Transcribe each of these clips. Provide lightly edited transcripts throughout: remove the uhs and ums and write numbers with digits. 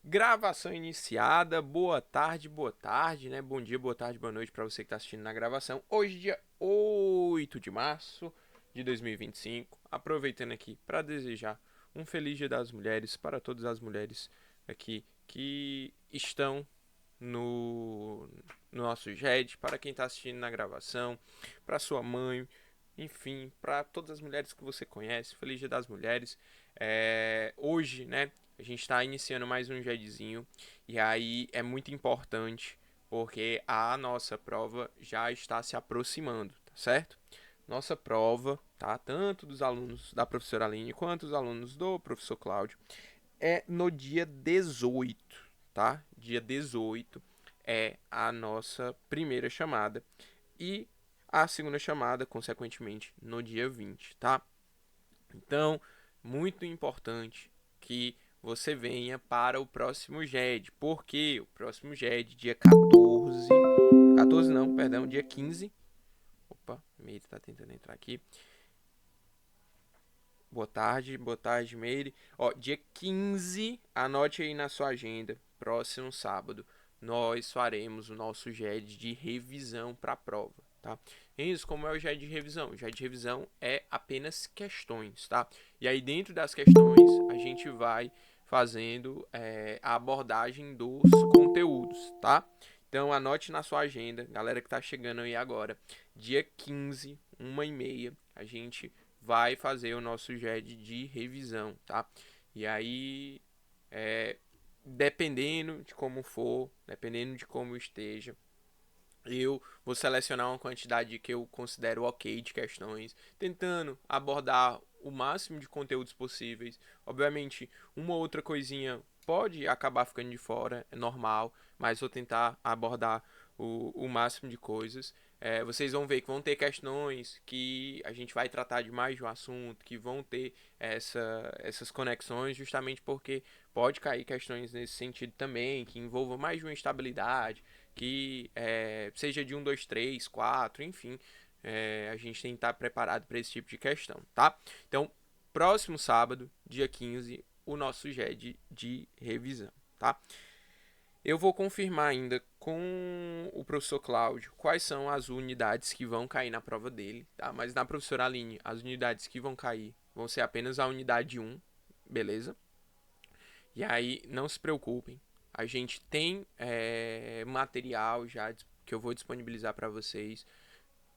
Gravação iniciada, boa tarde, né? Bom dia, boa tarde, boa noite para você que está assistindo na gravação. Hoje, dia 8 de março de 2025. Aproveitando aqui para desejar um feliz Dia das Mulheres para todas as mulheres aqui que estão no nosso GED, para quem está assistindo na gravação, para sua mãe, enfim, para todas as mulheres que você conhece. Feliz Dia das Mulheres. Hoje, né? A gente está iniciando mais um GEDzinho e aí é muito importante porque a nossa prova já está se aproximando, tá certo? Nossa prova, tá? Tanto dos alunos da professora Aline quanto dos alunos do professor Cláudio, é no dia 18, tá? Dia 18 é a nossa primeira chamada e a segunda chamada, consequentemente, no dia 20, tá? Então, muito importante que você venha para o próximo GED, porque o próximo GED, dia 14 não, perdão, dia 15. Opa, Meire está tentando entrar aqui. Boa tarde, Meire. Ó, dia 15, anote aí na sua agenda, próximo sábado, nós faremos o nosso GED de revisão para a prova, tá? Isso, como é o GED de revisão? O GED de revisão é apenas questões, tá? E aí dentro das questões a gente vai fazendo a abordagem dos conteúdos, tá? Então anote na sua agenda, galera que tá chegando aí agora, dia 15, 1h30, a gente vai fazer o nosso GED de revisão, tá? E aí, é, dependendo de como for, dependendo de como esteja, eu vou selecionar uma quantidade que eu considero ok de questões, tentando abordar o máximo de conteúdos possíveis. Obviamente, uma ou outra coisinha pode acabar ficando de fora, é normal, mas vou tentar abordar o máximo de coisas. Vocês vão ver que vão ter questões que a gente vai tratar de mais de um assunto, que vão ter essas conexões, justamente porque pode cair questões nesse sentido também, que envolvam mais de uma estabilidade, que seja de 2, 3, 4, enfim, a gente tem que estar preparado para esse tipo de questão, tá? Então, próximo sábado, dia 15, o nosso GED de revisão, tá? Eu vou confirmar ainda com o professor Cláudio quais são as unidades que vão cair na prova dele, tá? Mas na professora Aline, as unidades que vão cair vão ser apenas a unidade 1, beleza? E aí, não se preocupem, a gente tem material já que eu vou disponibilizar para vocês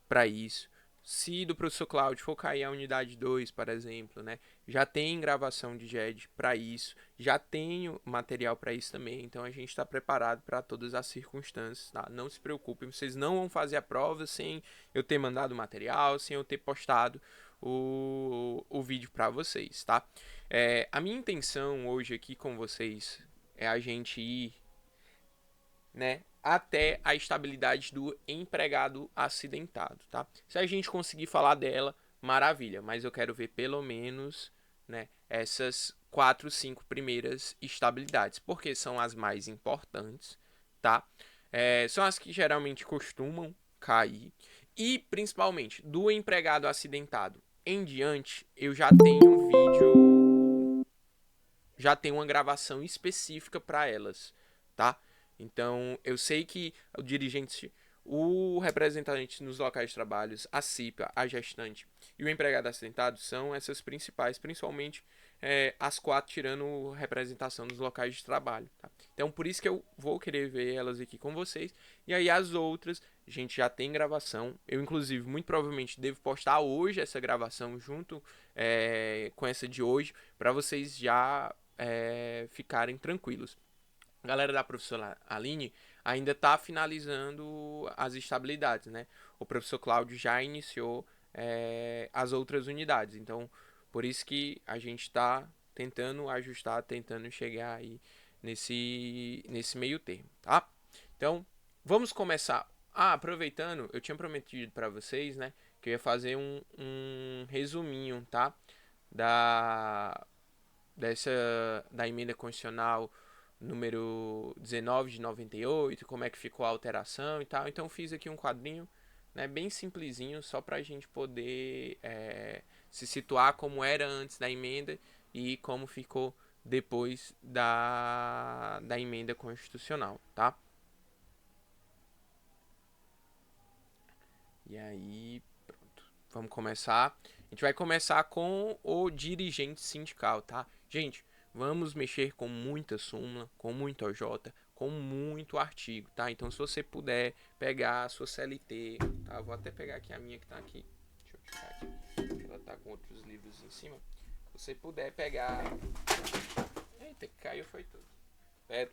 para isso. Se do professor Cláudio for cair a unidade 2, por exemplo, né, já tem gravação de GED para isso, já tenho material para isso também, então a gente está preparado para todas as circunstâncias, tá? Não se preocupem, vocês não vão fazer a prova sem eu ter mandado o material, sem eu ter postado o vídeo para vocês, tá? A minha intenção hoje aqui com vocês é a gente ir, né, até a estabilidade do empregado acidentado, tá? Se a gente conseguir falar dela, maravilha, mas eu quero ver pelo menos, né, essas 4, 5 primeiras estabilidades, porque são as mais importantes, tá? São as que geralmente costumam cair e principalmente do empregado acidentado em diante, eu já tenho um vídeo, já tenho uma gravação específica para elas, tá? Então, eu sei que o dirigente, o representante nos locais de trabalho, a CIPA, a gestante e o empregado acidentado são essas principais, principalmente as 4 tirando representação dos locais de trabalho. Tá? Então, por isso que eu vou querer ver elas aqui com vocês. E aí, as outras, a gente já tem gravação. Eu, inclusive, muito provavelmente devo postar hoje essa gravação junto com essa de hoje, para vocês já ficarem tranquilos. A galera da professora Aline ainda está finalizando as estabilidades, né? O professor Cláudio já iniciou as outras unidades, então por isso que a gente está tentando ajustar, tentando chegar aí nesse meio termo, tá? Então vamos começar. Aproveitando, eu tinha prometido para vocês, né, que eu ia fazer um resuminho, tá? Da dessa da emenda constitucional número 19 de 98, como é que ficou a alteração e tal. Então fiz aqui um quadrinho, né, bem simplesinho, só para a gente poder se situar como era antes da emenda e como ficou depois da emenda constitucional, tá? E aí, pronto. Vamos começar. A gente vai começar com o dirigente sindical, tá? Gente, vamos mexer com muita súmula, com muito OJ, com muito artigo, tá? Então, se você puder pegar a sua CLT, tá? Eu vou até pegar aqui a minha que tá aqui. Deixa eu tirar aqui. Ela tá com outros livros em cima. Se você puder pegar... Eita, caiu foi tudo.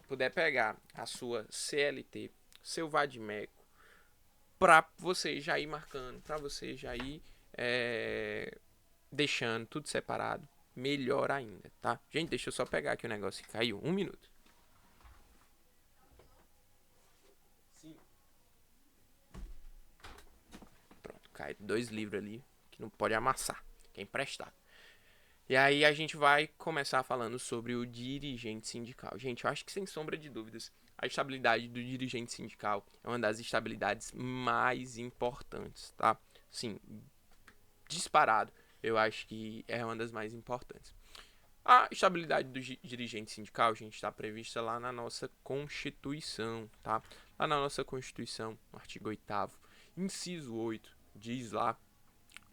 Puder pegar a sua CLT, seu Vadimeco, para você já ir marcando, para você já ir deixando tudo separado, melhor ainda, tá? Gente, deixa eu só pegar aqui o negócio que caiu. 1 minuto. Sim. Pronto, cai 2 livros ali que não pode amassar, que é emprestado. E aí a gente vai começar falando sobre o dirigente sindical. Gente, eu acho que sem sombra de dúvidas, a estabilidade do dirigente sindical é uma das estabilidades mais importantes, tá? Sim, disparado, eu acho que é uma das mais importantes. A estabilidade do dirigente sindical, gente, está prevista lá na nossa Constituição, tá? Lá na nossa Constituição, no artigo 8º, inciso 8, diz lá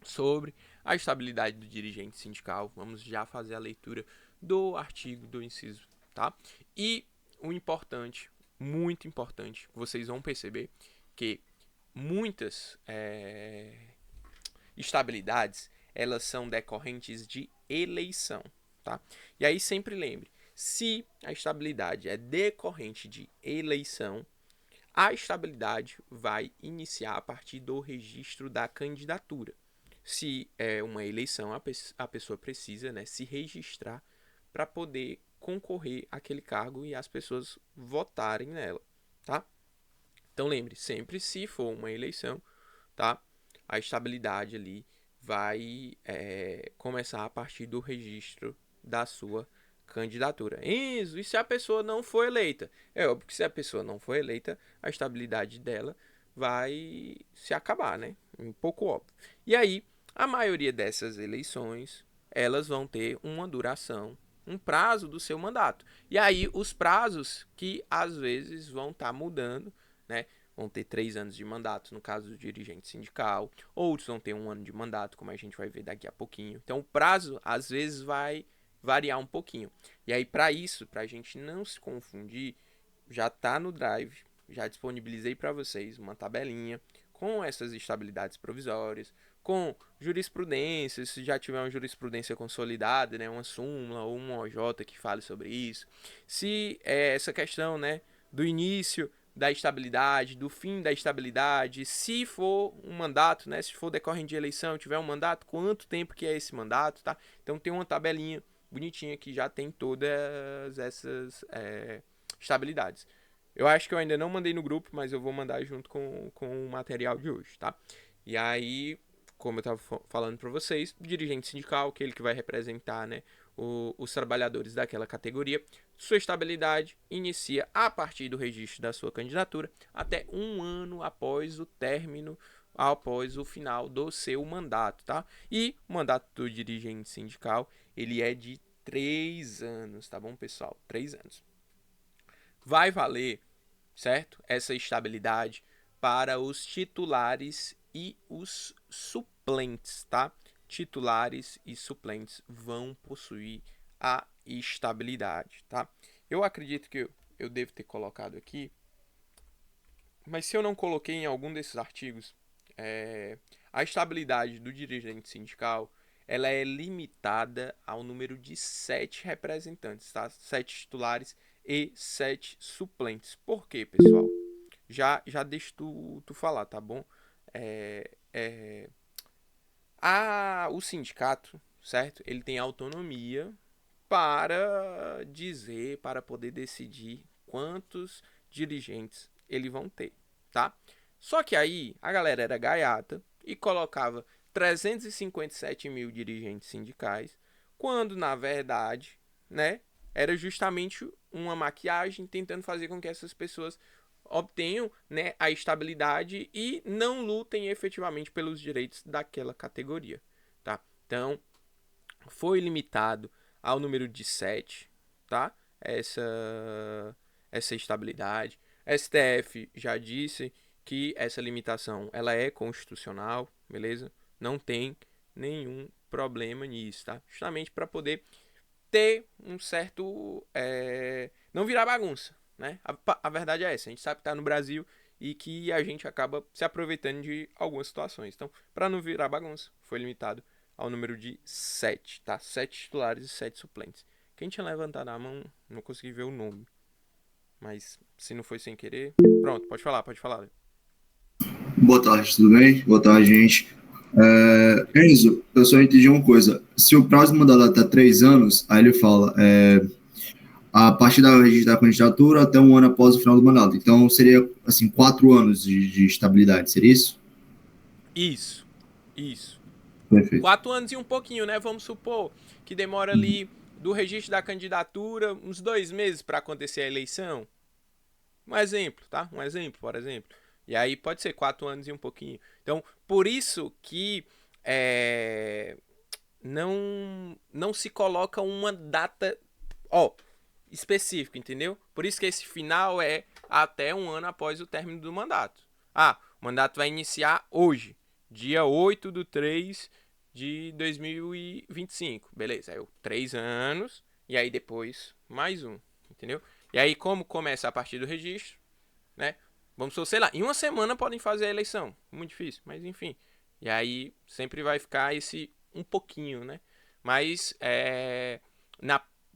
sobre a estabilidade do dirigente sindical. Vamos já fazer a leitura do artigo do inciso, tá? E o importante, muito importante, vocês vão perceber que muitas estabilidades, elas são decorrentes de eleição, tá? E aí sempre lembre, se a estabilidade é decorrente de eleição, a estabilidade vai iniciar a partir do registro da candidatura. Se é uma eleição, a pessoa precisa, né, se registrar para poder concorrer àquele cargo e as pessoas votarem nela, tá? Então lembre, sempre se for uma eleição, tá? A estabilidade ali vai começar a partir do registro da sua candidatura. Enzo, e se a pessoa não for eleita? É óbvio que se a pessoa não for eleita, a estabilidade dela vai se acabar, né? Um pouco óbvio. E aí, a maioria dessas eleições, elas vão ter uma duração, um prazo do seu mandato. E aí, os prazos que às vezes vão estar mudando, né? Vão ter 3 anos de mandato, no caso do dirigente sindical. Outros vão ter 1 ano de mandato, como a gente vai ver daqui a pouquinho. Então, o prazo, às vezes, vai variar um pouquinho. E aí, para isso, para a gente não se confundir, já está no Drive, já disponibilizei para vocês uma tabelinha com essas estabilidades provisórias, com jurisprudência, se já tiver uma jurisprudência consolidada, né, uma súmula ou um OJ que fale sobre isso. Se essa questão, né, do início da estabilidade, do fim da estabilidade, se for um mandato, né, se for decorrente de eleição, tiver um mandato, quanto tempo que é esse mandato, tá? Então tem uma tabelinha bonitinha que já tem todas essas estabilidades. Eu acho que eu ainda não mandei no grupo, mas eu vou mandar junto com o material de hoje, tá? E aí, como eu estava falando para vocês, o dirigente sindical, aquele que vai representar, né, os trabalhadores daquela categoria, sua estabilidade inicia a partir do registro da sua candidatura até 1 ano após o término, após o final do seu mandato, tá? E o mandato do dirigente sindical, ele é de 3 anos, tá bom, pessoal? 3 anos. Vai valer, certo? Essa estabilidade para os titulares e os suplentes, tá? Titulares e suplentes vão possuir a estabilidade, tá? Eu acredito que eu devo ter colocado aqui, mas se eu não coloquei em algum desses artigos, a estabilidade do dirigente sindical, ela é limitada ao número de 7 representantes, tá? 7 titulares e 7 suplentes. Por quê, pessoal? Já deixo tu falar, tá bom? O sindicato, certo? Ele tem autonomia para dizer, para poder decidir quantos dirigentes ele vão ter, tá? Só que aí a galera era gaiata e colocava 357 mil dirigentes sindicais, quando na verdade, né, era justamente uma maquiagem tentando fazer com que essas pessoas obtenham, né, a estabilidade e não lutem efetivamente pelos direitos daquela categoria, tá? Então, foi limitado ao número de 7, tá? Essa estabilidade. STF já disse que essa limitação ela é constitucional, beleza? Não tem nenhum problema nisso, tá? Justamente para poder ter um certo. Não virar bagunça, né? A verdade é essa. A gente sabe que tá no Brasil e que a gente acaba se aproveitando de algumas situações. Então, para não virar bagunça, foi limitado ao número de 7, tá? 7 titulares e 7 suplentes. Quem tinha levantado a mão, não consegui ver o nome. Mas se não foi sem querer. Pronto, pode falar, pode falar. Boa tarde, tudo bem? Boa tarde, gente. Enzo, eu só entendi uma coisa. Se o prazo do mandato é até 3 anos, aí ele fala, a partir da registro da candidatura até um ano após o final do mandato. Então, seria, assim, 4 anos de estabilidade, seria isso? Isso, isso. Perfeito. 4 anos e um pouquinho, né? Vamos supor que demora ali do registro da candidatura uns 2 meses para acontecer a eleição. Um exemplo, tá? Um exemplo, por exemplo. E aí pode ser 4 anos e um pouquinho. Então, por isso que não se coloca uma data, ó, específica, entendeu? Por isso que esse final é até um ano após o término do mandato. Ah, o mandato vai iniciar hoje, dia 8 de 3 de 2025. Beleza, aí 3 anos e aí depois mais um, entendeu? E aí como começa a partir do registro, né? Vamos, sei lá, em uma semana podem fazer a eleição. Muito difícil, mas enfim. E aí sempre vai ficar esse um pouquinho, né? Mas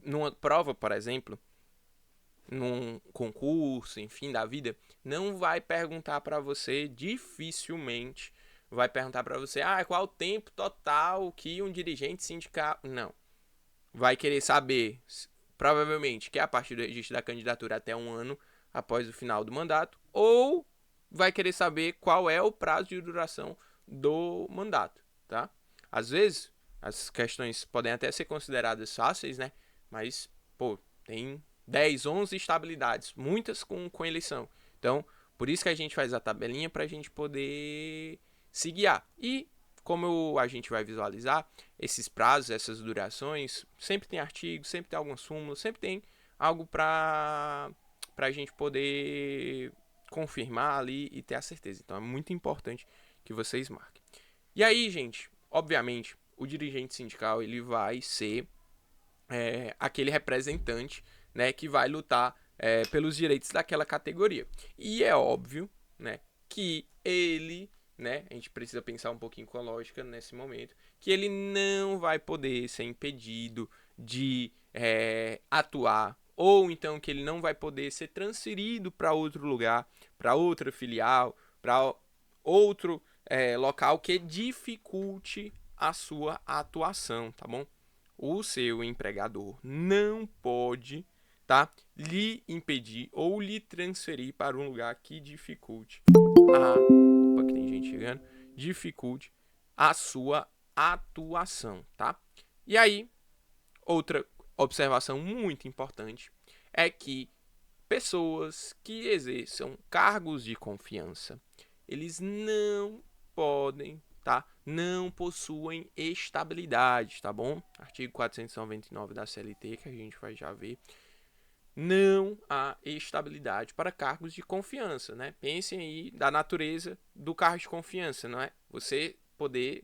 numa prova, por exemplo, num concurso, enfim, da vida, não vai perguntar para você, dificilmente vai perguntar para você, qual o tempo total que um dirigente sindical... Não. Vai querer saber, provavelmente, que é a partir do registro da candidatura até um ano após o final do mandato, ou vai querer saber qual é o prazo de duração do mandato, tá? Às vezes, as questões podem até ser consideradas fáceis, né? Mas, pô, tem 10, 11 estabilidades, muitas com eleição. Então, por isso que a gente faz a tabelinha para a gente poder se guiar. E, como a gente vai visualizar, esses prazos, essas durações, sempre tem artigo, sempre tem alguma súmula, sempre tem algo para a gente poder confirmar ali e ter a certeza. Então é muito importante que vocês marquem. E aí, gente, obviamente, o dirigente sindical ele vai ser aquele representante, né, que vai lutar pelos direitos daquela categoria. E é óbvio, né, que ele, né, a gente precisa pensar um pouquinho com a lógica nesse momento, que ele não vai poder ser impedido de atuar, ou então que ele não vai poder ser transferido para outro lugar, para outra filial, para outro local que dificulte a sua atuação, tá bom? O seu empregador não pode, tá, lhe impedir ou lhe transferir para um lugar que dificulte opa, que tem gente chegando, dificulte a sua atuação, tá? E aí, outra observação muito importante é que pessoas que exerçam cargos de confiança, eles não podem, tá? Não possuem estabilidade, tá bom? Artigo 499 da CLT, que a gente vai já ver. Não há estabilidade para cargos de confiança, né? Pensem aí da natureza do cargo de confiança, não é? Você poder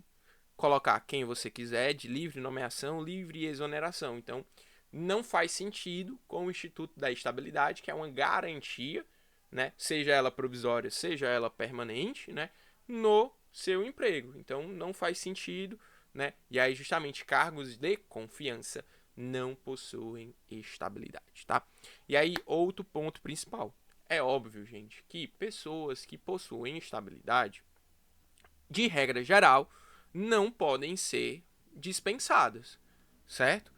colocar quem você quiser de livre nomeação, livre exoneração. Então, não faz sentido com o Instituto da Estabilidade, que é uma garantia, né, seja ela provisória, seja ela permanente, né, no seu emprego. Então, não faz sentido, né? E aí, justamente, cargos de confiança não possuem estabilidade, tá? E aí, outro ponto principal. É óbvio, gente, que pessoas que possuem estabilidade, de regra geral, não podem ser dispensadas, certo?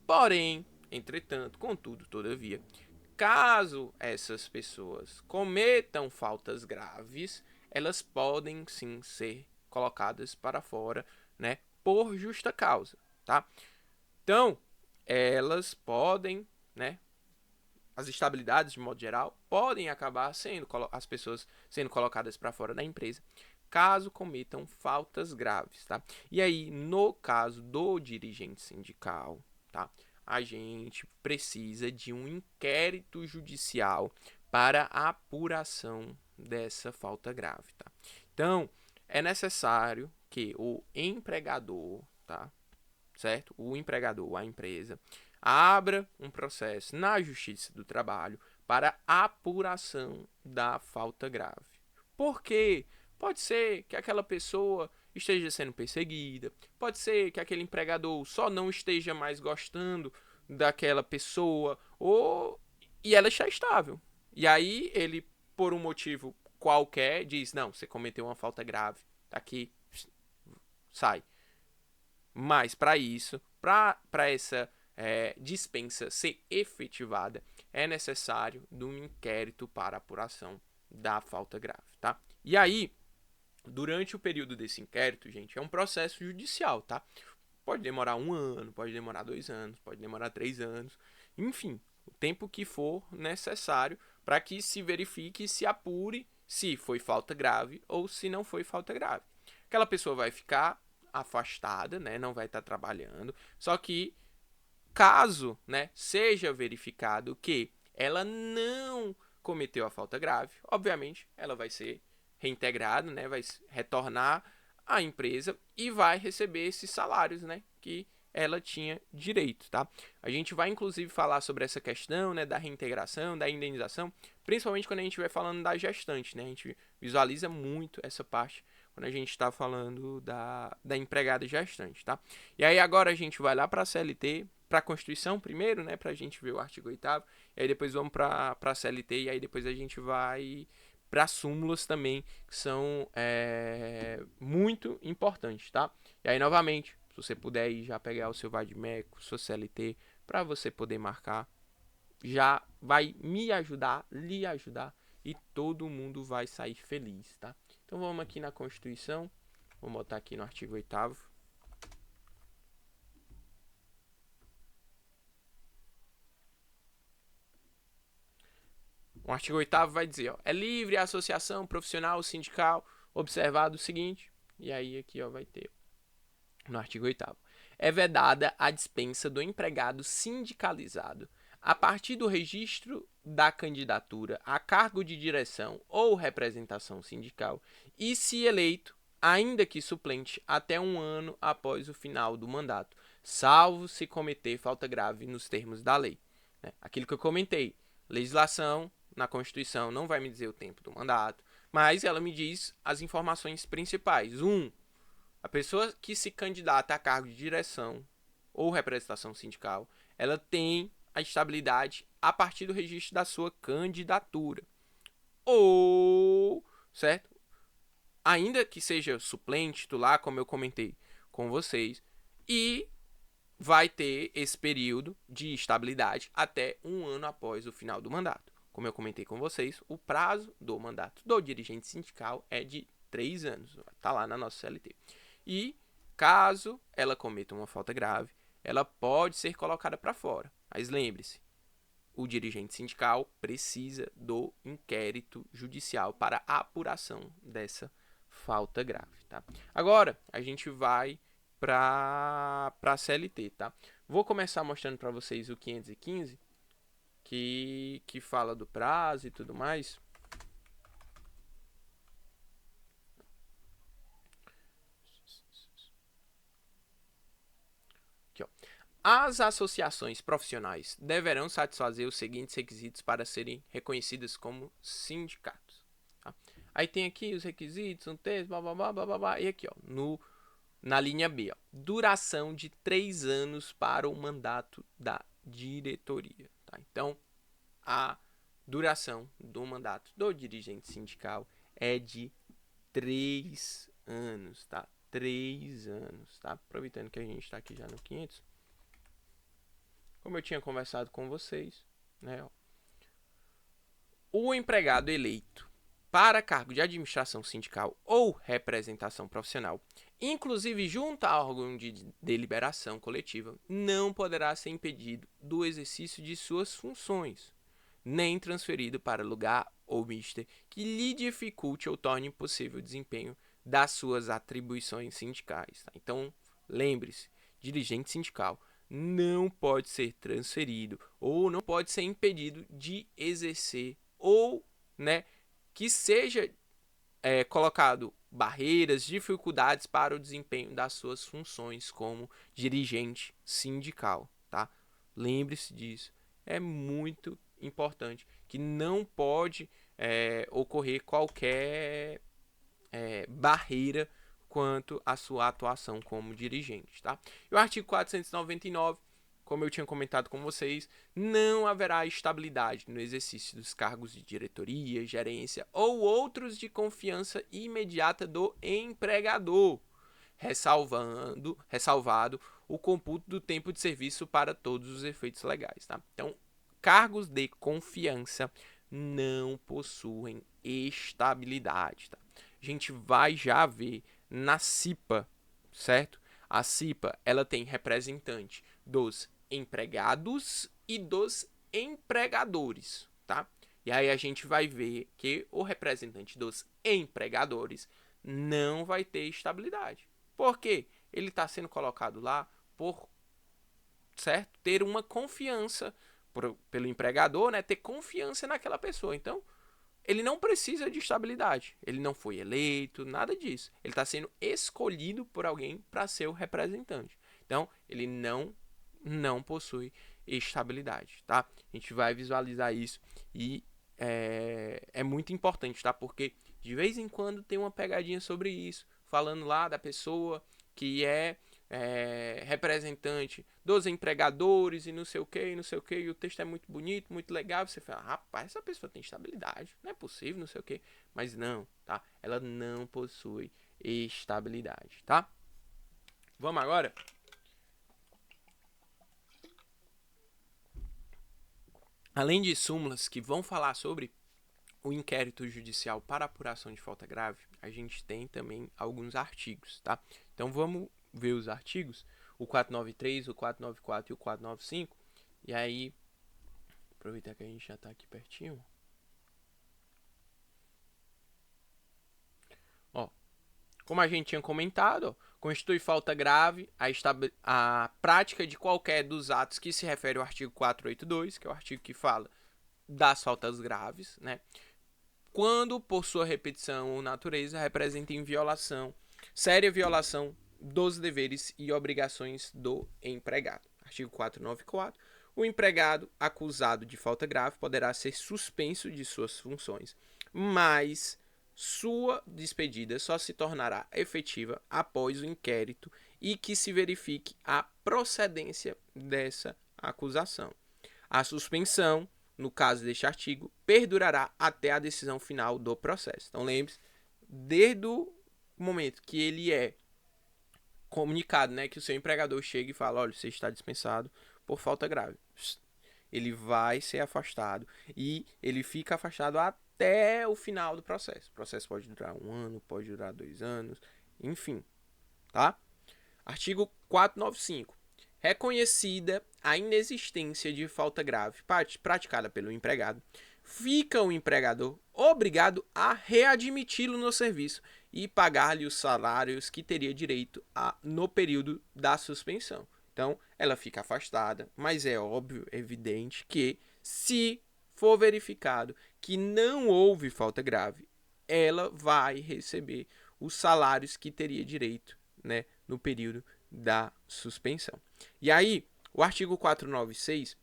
Porém, entretanto, contudo, todavia, caso essas pessoas cometam faltas graves, elas podem sim ser colocadas para fora, né, por justa causa, tá? Então, elas podem, né, as estabilidades de modo geral podem acabar sendo as pessoas sendo colocadas para fora da empresa caso cometam faltas graves, tá? E aí, no caso do dirigente sindical, tá? a gente precisa de um inquérito judicial para a apuração dessa falta grave, tá? Então, é necessário que o empregador, tá? Certo? O empregador, a empresa, abra um processo na Justiça do Trabalho para apuração da falta grave. Por quê? Pode ser que aquela pessoa esteja sendo perseguida, pode ser que aquele empregador só não esteja mais gostando daquela pessoa, e ela está estável. E aí ele, por um motivo qualquer, diz, não, você cometeu uma falta grave, tá aqui, sai. Mas para isso, para essa dispensa ser efetivada, é necessário de um inquérito para apuração da falta grave, tá? E aí, durante o período desse inquérito, gente, é um processo judicial, tá? Pode demorar 1 ano, pode demorar 2 anos, pode demorar 3 anos, enfim, o tempo que for necessário para que se verifique e se apure se foi falta grave ou se não foi falta grave. Aquela pessoa vai ficar afastada, né? Não vai estar trabalhando, só que caso, né, seja verificado que ela não cometeu a falta grave, obviamente ela vai ser reintegrada, né, vai retornar à empresa e vai receber esses salários, né, que ela tinha direito, tá? A gente vai inclusive falar sobre essa questão, né, da reintegração, da indenização, principalmente quando a gente vai falando da gestante, né? A gente visualiza muito essa parte quando a gente está falando da empregada gestante, tá? E aí agora a gente vai lá para a CLT, para a Constituição primeiro, né, para a gente ver o artigo 8º, e aí depois vamos para a CLT, e aí depois a gente vai para súmulas também, que são muito importantes, tá? E aí, novamente, se você puder ir já pegar o seu Vadimeco, sua CLT, para você poder marcar, já vai me ajudar, lhe ajudar, e todo mundo vai sair feliz, tá? Então vamos aqui na Constituição, vou botar aqui no artigo 8º. O artigo 8º vai dizer, ó, é livre a associação profissional, sindical, observado o seguinte, e aí aqui ó, vai ter no artigo 8º. É vedada a dispensa do empregado sindicalizado a partir do registro da candidatura a cargo de direção ou representação sindical e, se eleito, ainda que suplente, até 1 ano após o final do mandato, salvo se cometer falta grave nos termos da lei. Aquilo que eu comentei, legislação na Constituição não vai me dizer o tempo do mandato, mas ela me diz as informações principais. A pessoa que se candidata a cargo de direção ou representação sindical, ela tem a estabilidade a partir do registro da sua candidatura. Ou, certo? Ainda que seja suplente, titular, como eu comentei com vocês, e vai ter esse período de estabilidade até 1 ano após o final do mandato. Como eu comentei com vocês, o prazo do mandato do dirigente sindical é de 3 anos. Está lá na nossa CLT. E caso ela cometa uma falta grave, ela pode ser colocada para fora. Mas lembre-se, o dirigente sindical precisa do inquérito judicial para a apuração dessa falta grave, tá? Agora, a gente vai para a CLT, tá? Vou começar mostrando para vocês o 515, que fala do prazo e tudo mais. Aqui, ó. As associações profissionais deverão satisfazer os seguintes requisitos para serem reconhecidas como sindicatos. Tá? Aí tem aqui os requisitos, um texto, blá, blá, blá, blá, blá, e aqui, ó, na linha B, ó, duração de 3 anos para o mandato da diretoria. Tá? Então, a duração do mandato do dirigente sindical é de 3 anos, tá? 3 anos, tá? Aproveitando que a gente está aqui já no 500. Como eu tinha conversado com vocês, né? Ó, o empregado eleito para cargo de administração sindical ou representação profissional, inclusive junto a órgão de deliberação coletiva, não poderá ser impedido do exercício de suas funções, nem transferido para lugar ou mister que lhe dificulte ou torne impossível o desempenho das suas atribuições sindicais. Tá? Então, lembre-se, dirigente sindical não pode ser transferido ou não pode ser impedido de exercer ou, né, que seja colocado barreiras, dificuldades para o desempenho das suas funções como dirigente sindical, tá? Lembre-se disso. É muito importante que não pode ocorrer qualquer barreira quanto à sua atuação como dirigente, tá? E o artigo 499, como eu tinha comentado com vocês, não haverá estabilidade no exercício dos cargos de diretoria, gerência ou outros de confiança imediata do empregador, ressalvado o computo do tempo de serviço para todos os efeitos legais, tá? Então, cargos de confiança não possuem estabilidade, tá? A gente vai já ver na CIPA, certo? A CIPA, ela tem representante dos empregados e dos empregadores, tá? E aí a gente vai ver que o representante dos empregadores não vai ter estabilidade. Por quê? Ele está sendo colocado lá por, certo? Ter uma confiança pelo empregador, né? Ter confiança naquela pessoa. Então, ele não precisa de estabilidade. Ele não foi eleito, nada disso. Ele está sendo escolhido por alguém para ser o representante. Então, ele não possui estabilidade, tá? A gente vai visualizar isso e é muito importante, tá? Porque de vez em quando tem uma pegadinha sobre isso, falando lá da pessoa que é representante dos empregadores e não sei o que, não sei o que, e o texto é muito bonito, muito legal, você fala, rapaz, essa pessoa tem estabilidade, não é possível, não sei o que, mas não, tá? Ela não possui estabilidade, tá? Vamos agora? Além de súmulas que vão falar sobre o inquérito judicial para apuração de falta grave, a gente tem também alguns artigos, tá? Então vamos ver os artigos, o 493, o 494 e o 495, e aí, aproveitar que a gente já está aqui pertinho. Ó, como a gente tinha comentado, constitui falta grave a prática de qualquer dos atos que se refere ao artigo 482, que é o artigo que fala das faltas graves, né? Quando, por sua repetição ou natureza, representem violação, séria violação dos deveres e obrigações do empregado. Artigo 494. O empregado acusado de falta grave poderá ser suspenso de suas funções, mas sua despedida só se tornará efetiva após o inquérito e que se verifique a procedência dessa acusação. A suspensão, no caso deste artigo, perdurará até a decisão final do processo. Então lembre-se, desde o momento que ele é comunicado, né, que o seu empregador chega e fala, olha, você está dispensado por falta grave. Ele vai ser afastado e ele fica afastado até o final do processo. O processo pode durar 1 ano, pode durar 2 anos, enfim, tá? Artigo 495. Reconhecida a inexistência de falta grave praticada pelo empregado, fica o empregador obrigado a readmiti-lo no serviço e pagar-lhe os salários que teria direito no período da suspensão. Então, ela fica afastada, mas é óbvio, evidente que se for verificado que não houve falta grave, ela vai receber os salários que teria direito, né, no período da suspensão. E aí, o artigo 496,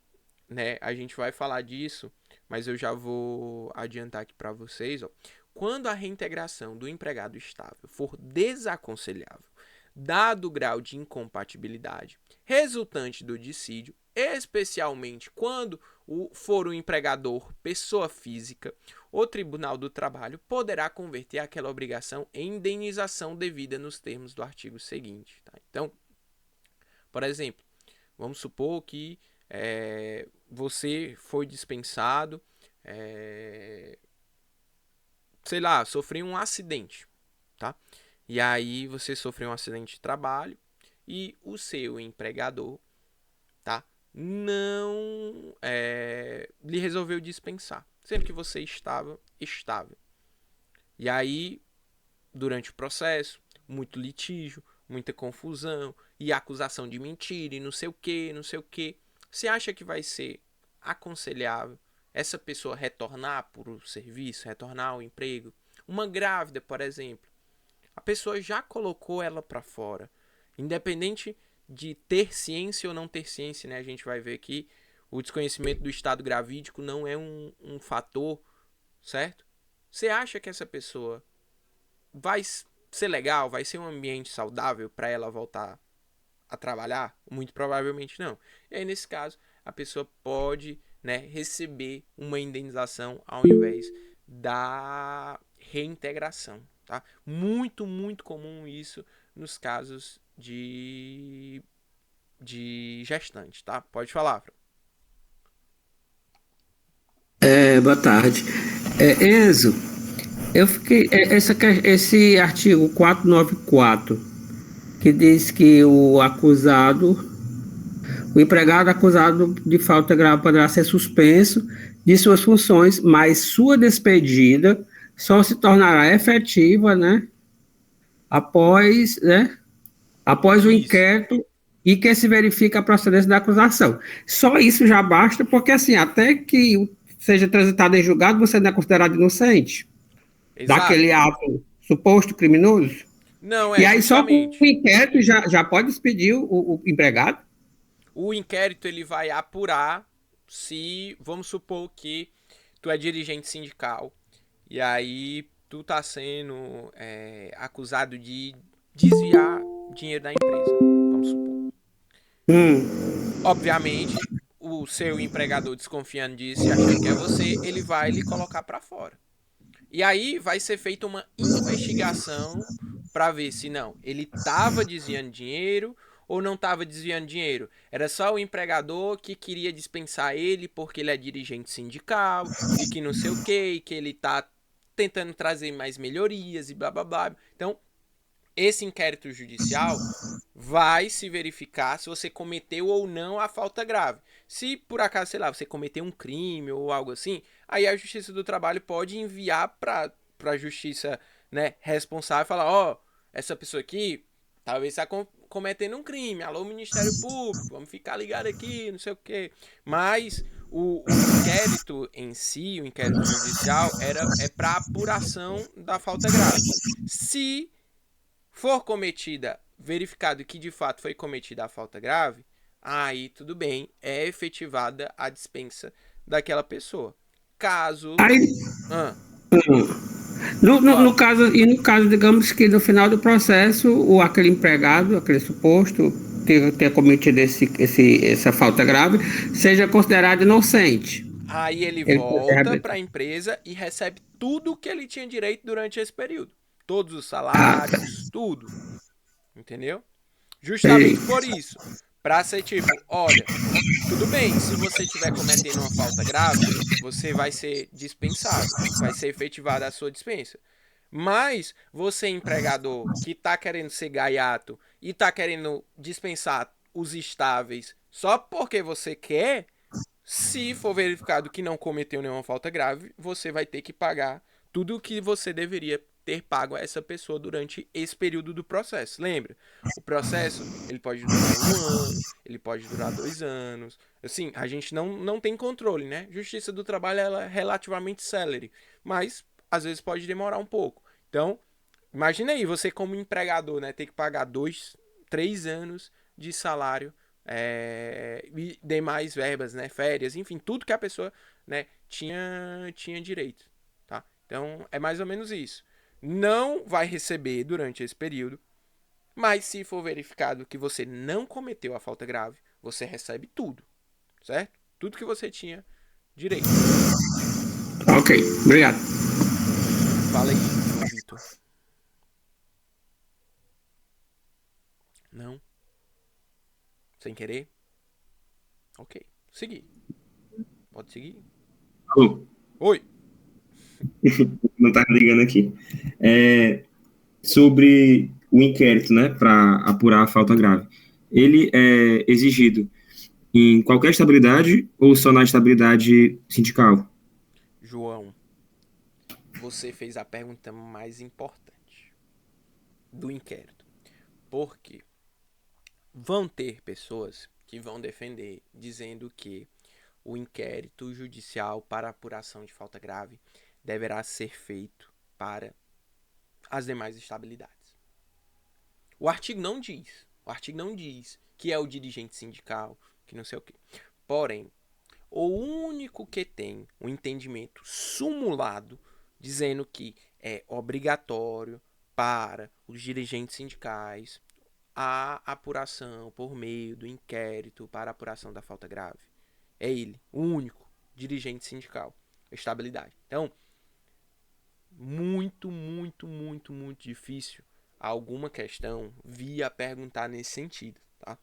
né, a gente vai falar disso, mas eu já vou adiantar aqui para vocês, ó. Quando a reintegração do empregado estável for desaconselhável, dado o grau de incompatibilidade resultante do dissídio, especialmente quando for o empregador pessoa física, o Tribunal do Trabalho poderá converter aquela obrigação em indenização devida nos termos do artigo seguinte. Tá? Então, por exemplo, vamos supor que você foi dispensado, sei lá, sofreu um acidente, tá? E aí você sofreu um acidente de trabalho e o seu empregador, tá? Não lhe resolveu dispensar, sendo que você estava estável. E aí, durante o processo, muito litígio, muita confusão, e acusação de mentira e não sei o que, não sei o que. Você acha que vai ser aconselhável essa pessoa retornar para o serviço, retornar ao emprego? Uma grávida, por exemplo, a pessoa já colocou ela para fora. Independente de ter ciência ou não ter ciência, né? A gente vai ver que o desconhecimento do estado gravídico não é um fator, certo? Você acha que essa pessoa vai ser legal, vai ser um ambiente saudável para ela voltar a trabalhar? Muito provavelmente não. E aí, nesse caso, a pessoa pode, né, receber uma indenização ao invés da reintegração. Tá? Muito, muito comum isso nos casos de gestante. Tá? Pode falar, Fran. Boa tarde. Enzo, eu fiquei. Esse artigo 494, que diz que o empregado acusado de falta grave poderá ser suspenso de suas funções, mas sua despedida só se tornará efetiva, né, após o Isso. inquérito e que se verifique a procedência da acusação. Só isso já basta, porque assim, até que seja transitado em julgado, você não é considerado inocente Exato. daquele ato suposto criminoso. Não, E é aí só com o justamente. inquérito já pode despedir o empregado? O inquérito ele vai apurar se, vamos supor que tu é dirigente sindical e aí tu tá sendo acusado de desviar dinheiro da empresa, vamos supor. Obviamente, o seu empregador desconfiando disso e achando que é você, ele vai lhe colocar para fora. E aí vai ser feita uma investigação para ver se não, ele estava desviando dinheiro ou não estava desviando dinheiro. Era só o empregador que queria dispensar ele porque ele é dirigente sindical e que não sei o que, que ele está tentando trazer mais melhorias e blá blá blá. Então, esse inquérito judicial vai se verificar se você cometeu ou não a falta grave. Se por acaso, sei lá, você cometeu um crime ou algo assim, aí a Justiça do Trabalho pode enviar para a justiça, né, responsável e falar: ó, oh, essa pessoa aqui talvez está cometendo um crime. Alô, Ministério Público, vamos ficar ligado aqui, não sei o quê. Mas o inquérito em si, o inquérito judicial, é para apuração da falta grave. Se for cometida, verificado que de fato foi cometida a falta grave, aí tudo bem, é efetivada a dispensa daquela pessoa. Caso. Aí, Ah, no fala. caso, e no caso, digamos que no final do processo, aquele empregado, aquele suposto ter cometido essa falta grave, seja considerado inocente. Aí ele Ele pode ser volta para a reabilitado. empresa e recebe tudo o que ele tinha direito durante esse período. Todos os Ah, tá. salários, tudo. Entendeu? Ei. Justamente por isso. Pra ser tipo, olha, tudo bem, se você estiver cometendo uma falta grave, você vai ser dispensado, vai ser efetivada a sua dispensa. Mas você, empregador, que está querendo ser gaiato e está querendo dispensar os estáveis só porque você quer, se for verificado que não cometeu nenhuma falta grave, você vai ter que pagar tudo o que você deveria ter pago a essa pessoa durante esse período do processo. Lembra? O processo ele pode durar 1 ano, ele pode durar 2 anos. Assim, a gente não tem controle, né? Justiça do Trabalho ela é relativamente célere, mas às vezes pode demorar um pouco. Então, imagina aí, você como empregador, né, ter que pagar 2, 3 anos de salário e demais verbas, né, férias, enfim, tudo que a pessoa, né, tinha direito, tá? Então, é mais ou menos isso. Não vai receber durante esse período, mas se for verificado que você não cometeu a falta grave, você recebe tudo, certo? Tudo que você tinha direito. Ok, obrigado. Fala aí, João Vitor. Não? Sem querer? Ok. Seguir. Pode seguir. Alô, Oi. não tá ligando aqui. Sobre o inquérito, né, para apurar a falta grave. Ele é exigido em qualquer estabilidade ou só na estabilidade sindical? João, você fez a pergunta mais importante do inquérito. Por quê? vão ter pessoas que vão defender, dizendo que o inquérito judicial para apuração de falta grave deverá ser feito para as demais estabilidades. O artigo não diz que é o dirigente sindical, que não sei o quê. Porém, o único que tem um entendimento sumulado dizendo que é obrigatório para os dirigentes sindicais a apuração por meio do inquérito para apuração da falta grave. É ele, o único dirigente sindical. Estabilidade. Então, muito difícil alguma questão vir a perguntar nesse sentido, tá?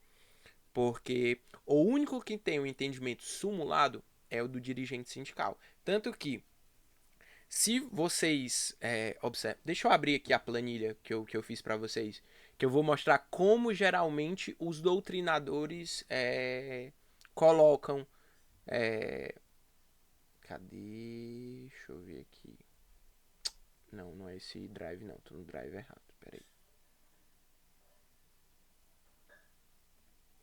Porque o único que tem o entendimento sumulado é o do dirigente sindical. Tanto que, se vocês observam... Deixa eu abrir aqui a planilha que eu fiz para vocês, que eu vou mostrar como geralmente os doutrinadores colocam... cadê? Deixa eu ver aqui. Não é esse drive não, tô no drive errado, peraí.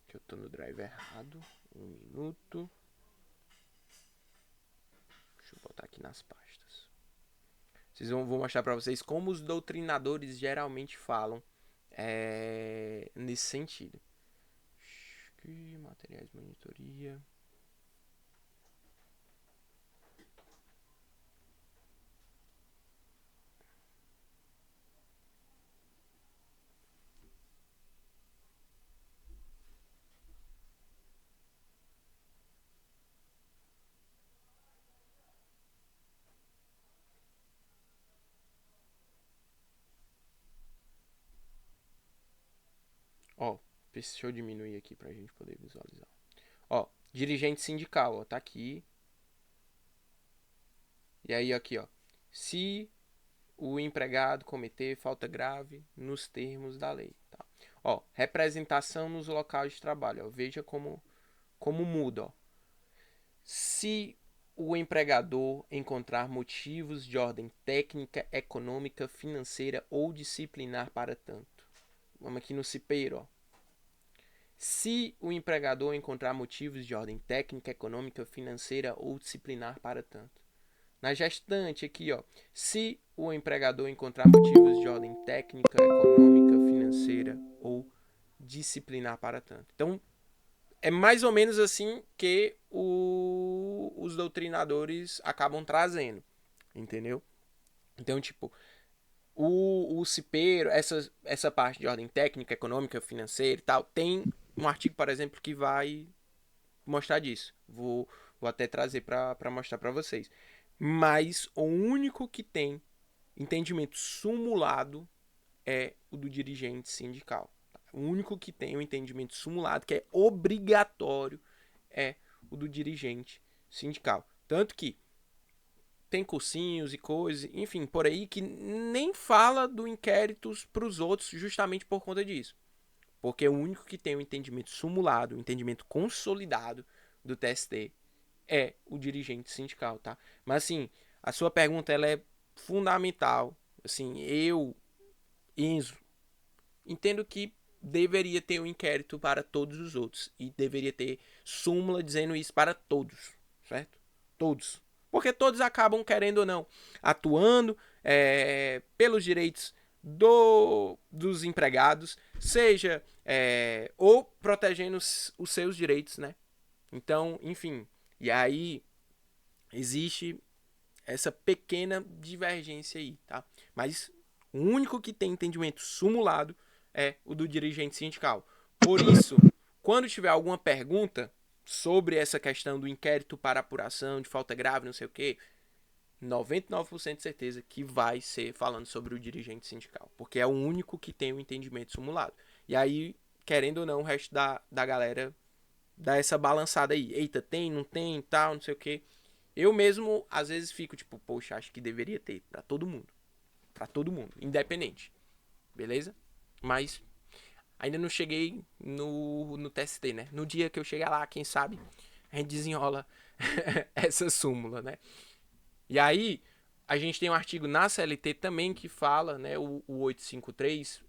Que eu tô no drive errado, 1 minuto. Deixa eu botar aqui nas pastas. Vou mostrar pra vocês como os doutrinadores geralmente falam nesse sentido. Materiais de monitoria... Ó, deixa eu diminuir aqui pra gente poder visualizar. Ó, dirigente sindical, ó, tá aqui. E aí aqui, ó. Se o empregado cometer falta grave nos termos da lei, tá? Ó, representação nos locais de trabalho, ó. Veja como muda, ó. Se o empregador encontrar motivos de ordem técnica, econômica, financeira ou disciplinar para tanto. Vamos aqui no cipeiro, ó. Se o empregador encontrar motivos de ordem técnica, econômica, financeira ou disciplinar para tanto. Na gestante aqui, ó, se o empregador encontrar motivos de ordem técnica, econômica, financeira ou disciplinar para tanto. Então, é mais ou menos assim que os doutrinadores acabam trazendo, entendeu? Então, tipo, o cipeiro, essa parte de ordem técnica, econômica, financeira e tal, tem um artigo, por exemplo, que vai mostrar disso. Vou até trazer para mostrar para vocês. Mas o único que tem entendimento sumulado é o do dirigente sindical. O único que tem o entendimento sumulado, que é obrigatório, é o do dirigente sindical. Tanto que tem cursinhos e coisas, enfim, por aí, que nem fala do inquérito para os outros justamente por conta disso. Porque o único que tem o entendimento sumulado, o entendimento consolidado do TST é o dirigente sindical, tá? Mas assim, a sua pergunta ela é fundamental. Assim, Enzo, entendo que deveria ter um inquérito para todos os outros e deveria ter súmula dizendo isso para todos, certo? Todos. Porque todos acabam, querendo ou não, atuando pelos direitos dos empregados, seja ou protegendo os seus direitos, né? Então, enfim, e aí existe essa pequena divergência aí, tá? Mas o único que tem entendimento sumulado é o do dirigente sindical. Por isso, quando tiver alguma pergunta sobre essa questão do inquérito para apuração de falta grave, não sei o quê, 99% de certeza que vai ser falando sobre o dirigente sindical, porque é o único que tem o entendimento sumulado. E aí, querendo ou não, o resto da galera dá essa balançada aí. Eita, tem, não tem, tal, não sei o quê. Eu mesmo, às vezes, fico tipo, poxa, acho que deveria ter pra todo mundo. Pra todo mundo, independente. Beleza? Mas ainda não cheguei no TST, né? No dia que eu chegar lá, quem sabe, a gente desenrola essa súmula, né? E aí, a gente tem um artigo na CLT também que fala, né, o 853,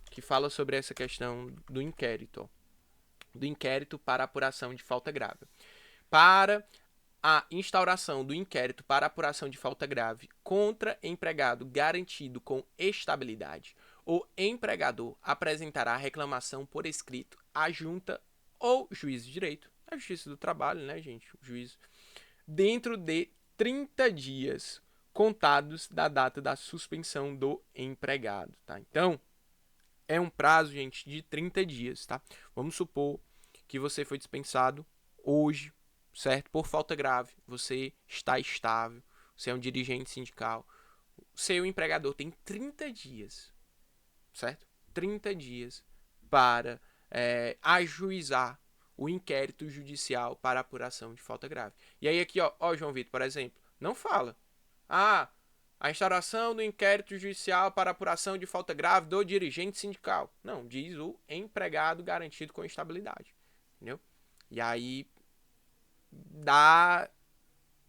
que fala sobre essa questão do inquérito, ó. do inquérito para apuração de falta grave. Para a instauração do inquérito para apuração de falta grave contra empregado garantido com estabilidade, o empregador apresentará reclamação por escrito à junta ou juízo de direito, a Justiça do Trabalho, né, gente, o juízo, dentro de 30 dias contados da data da suspensão do empregado, tá? Então, é um prazo, gente, de 30 dias, tá? Vamos supor que você foi dispensado hoje, certo? Por falta grave, você está estável, você é um dirigente sindical, seu empregador tem 30 dias, certo? 30 dias para ajuizar o inquérito judicial para apuração de falta grave. E aí aqui, ó, João Vitor, por exemplo, não fala. A instauração do inquérito judicial para apuração de falta grave do dirigente sindical. Não, diz o empregado garantido com estabilidade. Entendeu? E aí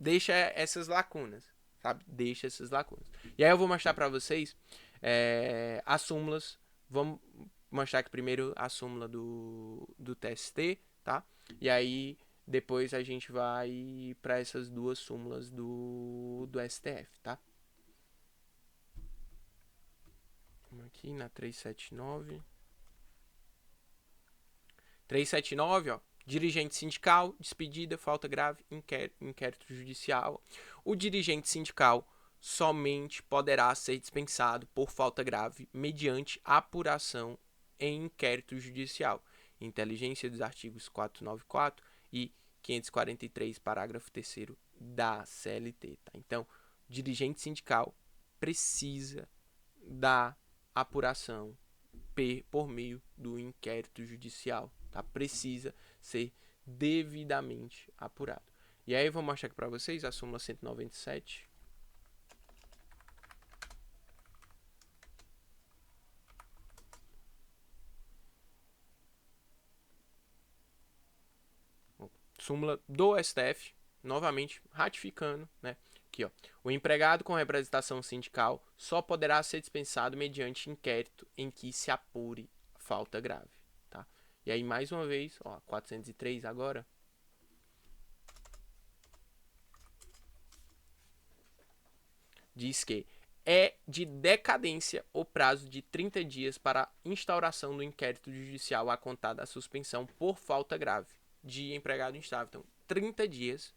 deixa essas lacunas, sabe? Deixa essas lacunas. E aí eu vou mostrar para vocês as súmulas. Vamos mostrar aqui primeiro a súmula do TST, tá? E aí depois a gente vai para essas duas súmulas do STF, tá? Vamos aqui na 379. 379, ó. Dirigente sindical, despedida, falta grave, inquérito judicial. O dirigente sindical somente poderá ser dispensado por falta grave mediante apuração em inquérito judicial. Inteligência dos artigos 494 e 543, parágrafo 3º da CLT. Tá? Então, o dirigente sindical precisa da apuração por meio do inquérito judicial. Tá? Precisa ser devidamente apurado. E aí eu vou mostrar aqui para vocês a súmula 197. Súmula do STF, novamente ratificando, né? Aqui, ó. O empregado com representação sindical só poderá ser dispensado mediante inquérito em que se apure falta grave, tá? E aí, mais uma vez, ó, 403 agora. Diz que é de decadência o prazo de 30 dias para instauração do inquérito judicial a contar da suspensão por falta grave de empregado instável. Então, 30 dias,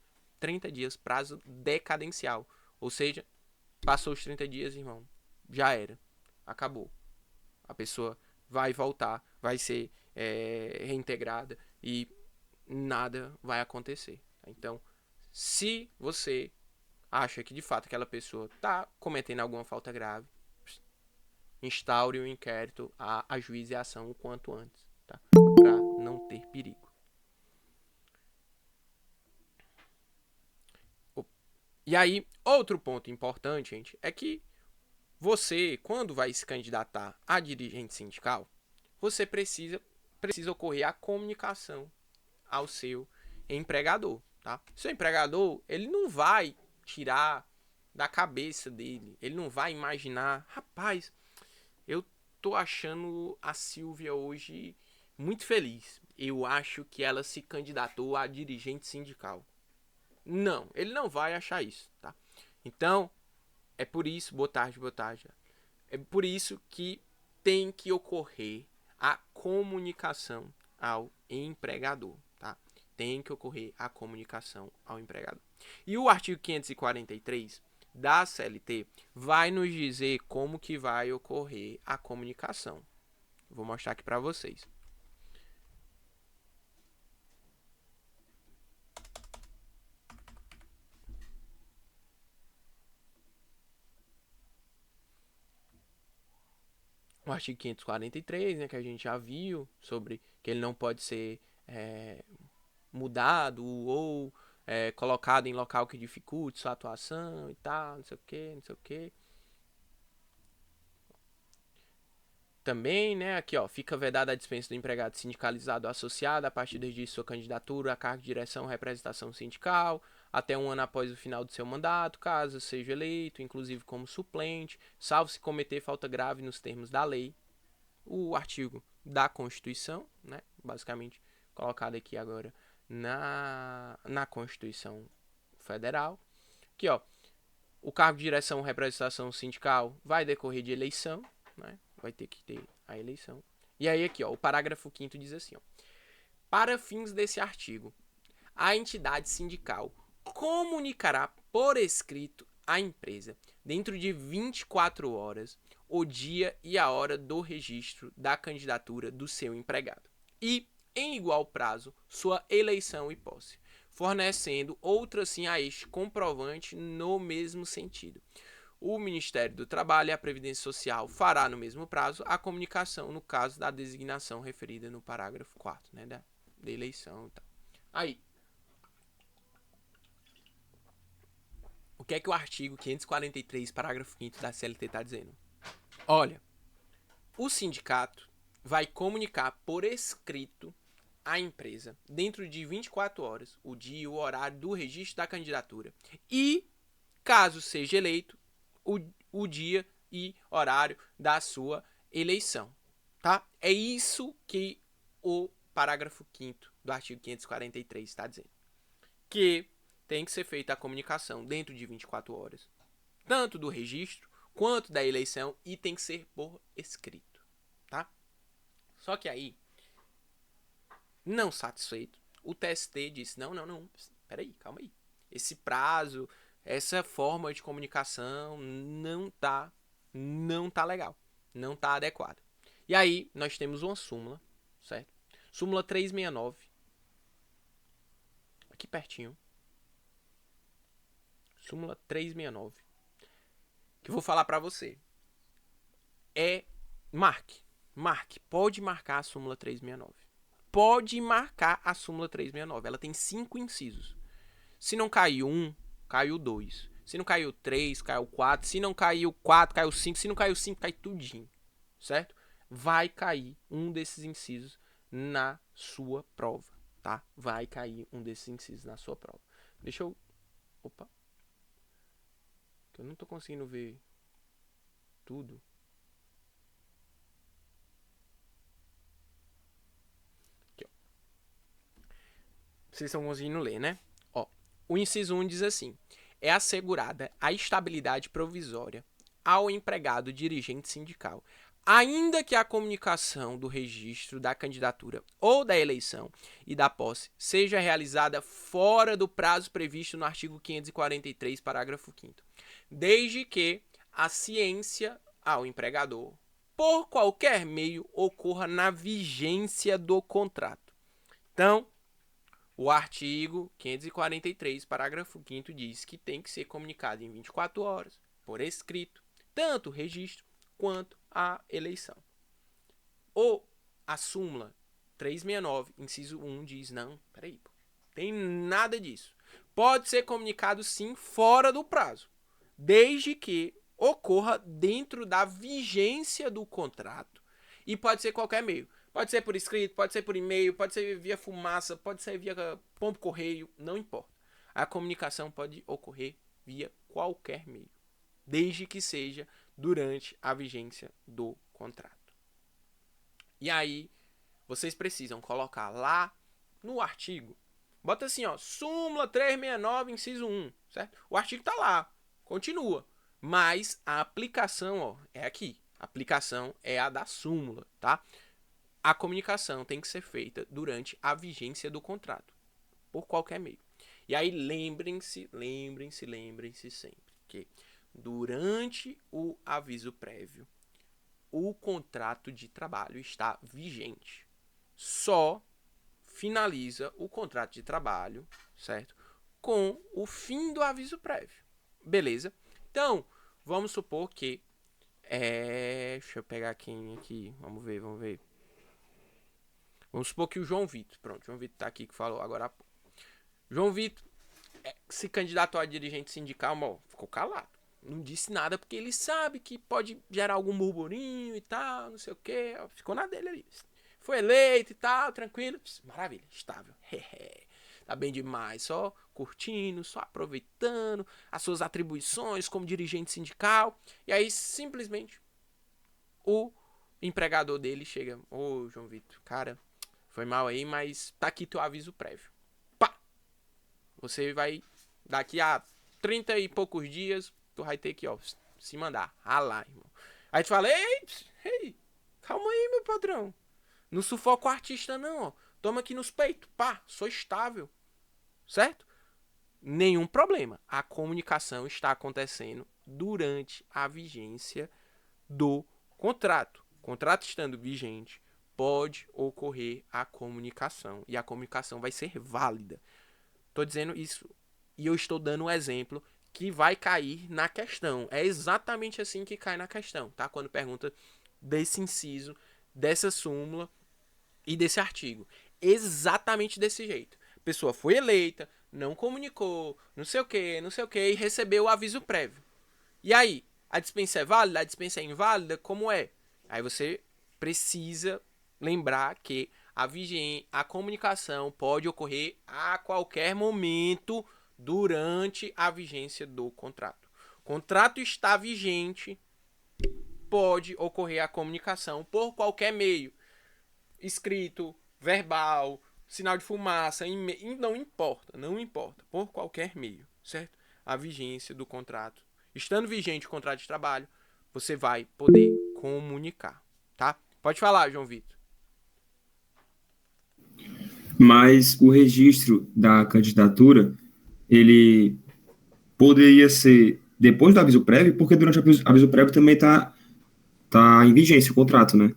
prazo decadencial. Ou seja, passou os 30 dias, irmão, já era. Acabou. A pessoa vai voltar, vai ser reintegrada e nada vai acontecer. Então, se você acha que de fato aquela pessoa está cometendo alguma falta grave, instaure o inquérito, ajuize a ação o quanto antes, tá? Para não ter perigo. E aí, outro ponto importante, gente, é que você, quando vai se candidatar a dirigente sindical, você precisa ocorrer a comunicação ao seu empregador, tá? Seu empregador, ele não vai tirar da cabeça dele, ele não vai imaginar, rapaz, eu tô achando a Silvia hoje muito feliz. Eu acho que ela se candidatou a dirigente sindical. Não, ele não vai achar isso, tá? Então, é por isso, boa tarde. É por isso que tem que ocorrer a comunicação ao empregador, tá? Tem que ocorrer a comunicação ao empregador. E o artigo 543 da CLT vai nos dizer como que vai ocorrer a comunicação. Vou mostrar aqui para vocês. O artigo 543, né, que a gente já viu, sobre que ele não pode ser mudado ou colocado em local que dificulte sua atuação e tal, não sei o que. Também, né, aqui, ó, fica vedada a dispensa do empregado sindicalizado associado a partir de sua candidatura a cargo de direção ou representação sindical, até um ano após o final do seu mandato, caso seja eleito, inclusive como suplente, salvo se cometer falta grave nos termos da lei. O artigo da Constituição, né, basicamente colocado aqui agora na Constituição Federal. Aqui, ó, o cargo de direção ou representação sindical vai decorrer de eleição, né? Vai ter que ter a eleição. E aí aqui, ó, o parágrafo 5º diz assim, ó, para fins desse artigo, a entidade sindical comunicará por escrito à empresa, dentro de 24 horas, o dia e a hora do registro da candidatura do seu empregado. E, em igual prazo, sua eleição e posse, fornecendo outrossim a este comprovante no mesmo sentido. O Ministério do Trabalho e a Previdência Social fará no mesmo prazo a comunicação no caso da designação referida no parágrafo 4º, né, da eleição e tal. Aí, o que é que o artigo 543, parágrafo 5º da CLT está dizendo? Olha, o sindicato vai comunicar por escrito à empresa, dentro de 24 horas, o dia e o horário do registro da candidatura. E, caso seja eleito, o dia e horário da sua eleição. Tá? É isso que o parágrafo 5º do artigo 543 está dizendo. Que tem que ser feita a comunicação dentro de 24 horas, tanto do registro quanto da eleição, e tem que ser por escrito, tá? Só que aí, não satisfeito, o TST disse, não, peraí, calma aí. Esse prazo, essa forma de comunicação não tá legal, não tá adequada. E aí, nós temos uma súmula, certo? Súmula 369, aqui pertinho. Súmula 369. Que eu vou falar pra você. Marque. Pode marcar a súmula 369. Pode marcar a súmula 369. Ela tem 5 incisos. Se não caiu 1, caiu 2. Se não caiu 3, caiu 4. Se não caiu 4, caiu 5. Se não caiu 5, cai tudinho. Certo? Vai cair um desses incisos na sua prova. Tá? Vai cair um desses incisos na sua prova. Deixa eu... Opa. Eu não tô conseguindo ver tudo. Aqui, ó. Vocês estão conseguindo ler, né? Ó, o inciso 1 diz assim: é assegurada a estabilidade provisória ao empregado dirigente sindical, ainda que a comunicação do registro da candidatura ou da eleição e da posse seja realizada fora do prazo previsto no artigo 543, parágrafo 5º, desde que a ciência ao empregador, por qualquer meio, ocorra na vigência do contrato. Então, o artigo 543, parágrafo 5º diz que tem que ser comunicado em 24 horas, por escrito, tanto o registro quanto a eleição. Ou a súmula 369, inciso 1, diz, não, peraí, tem nada disso. Pode ser comunicado sim fora do prazo, desde que ocorra dentro da vigência do contrato, e pode ser qualquer meio. Pode ser por escrito, pode ser por e-mail, pode ser via fumaça, pode ser via pombo correio, não importa. A comunicação pode ocorrer via qualquer meio, desde que seja durante a vigência do contrato. E aí, vocês precisam colocar lá no artigo, bota assim, ó, súmula 369, inciso 1, certo? O artigo tá lá, continua, mas a aplicação, ó, é aqui. A aplicação é a da súmula, tá? A comunicação tem que ser feita durante a vigência do contrato, por qualquer meio. E aí lembrem-se sempre que durante o aviso prévio, o contrato de trabalho está vigente. Só finaliza o contrato de trabalho, certo? Com o fim do aviso prévio. Beleza? Então, vamos supor que... deixa eu pegar quem aqui. Vamos ver. Vamos supor que o João Vitor... Pronto, o João Vitor tá aqui que falou agora há pouco. João Vitor se candidatou a dirigente sindical, mas ficou calado. Não disse nada porque ele sabe que pode gerar algum burburinho e tal, não sei o que. Ficou na dele ali. Foi eleito e tal, tranquilo. Maravilha, estável. Tá bem demais, só curtindo, só aproveitando as suas atribuições como dirigente sindical. E aí, simplesmente, o empregador dele chega: ô, João Vitor, cara, foi mal aí, mas tá aqui teu aviso prévio. Pá! Você vai, daqui a 30 e poucos dias, tu vai ter que, ó, se mandar, ralar, irmão. Aí tu fala, ei, calma aí, meu padrão. Não sufoca o artista, não, ó. Toma aqui nos peitos, pá, sou estável. Certo? Nenhum problema. A comunicação está acontecendo durante a vigência do contrato. Contrato estando vigente, pode ocorrer a comunicação. E a comunicação vai ser válida. Estou dizendo isso e eu estou dando um exemplo que vai cair na questão. É exatamente assim que cai na questão, tá? Quando pergunta desse inciso, dessa súmula e desse artigo. Exatamente desse jeito. A pessoa foi eleita, não comunicou, não sei o que, e recebeu o aviso prévio. E aí, a dispensa é válida? A dispensa é inválida? Como é? Aí você precisa lembrar que a comunicação pode ocorrer a qualquer momento durante a vigência do contrato. O contrato está vigente, pode ocorrer a comunicação por qualquer meio. Escrito, verbal, sinal de fumaça, não importa, por qualquer meio, certo? A vigência do contrato. Estando vigente o contrato de trabalho, você vai poder comunicar, tá? Pode falar, João Vitor. Mas o registro da candidatura, ele poderia ser depois do aviso prévio, porque durante o aviso prévio também está em vigência o contrato, né?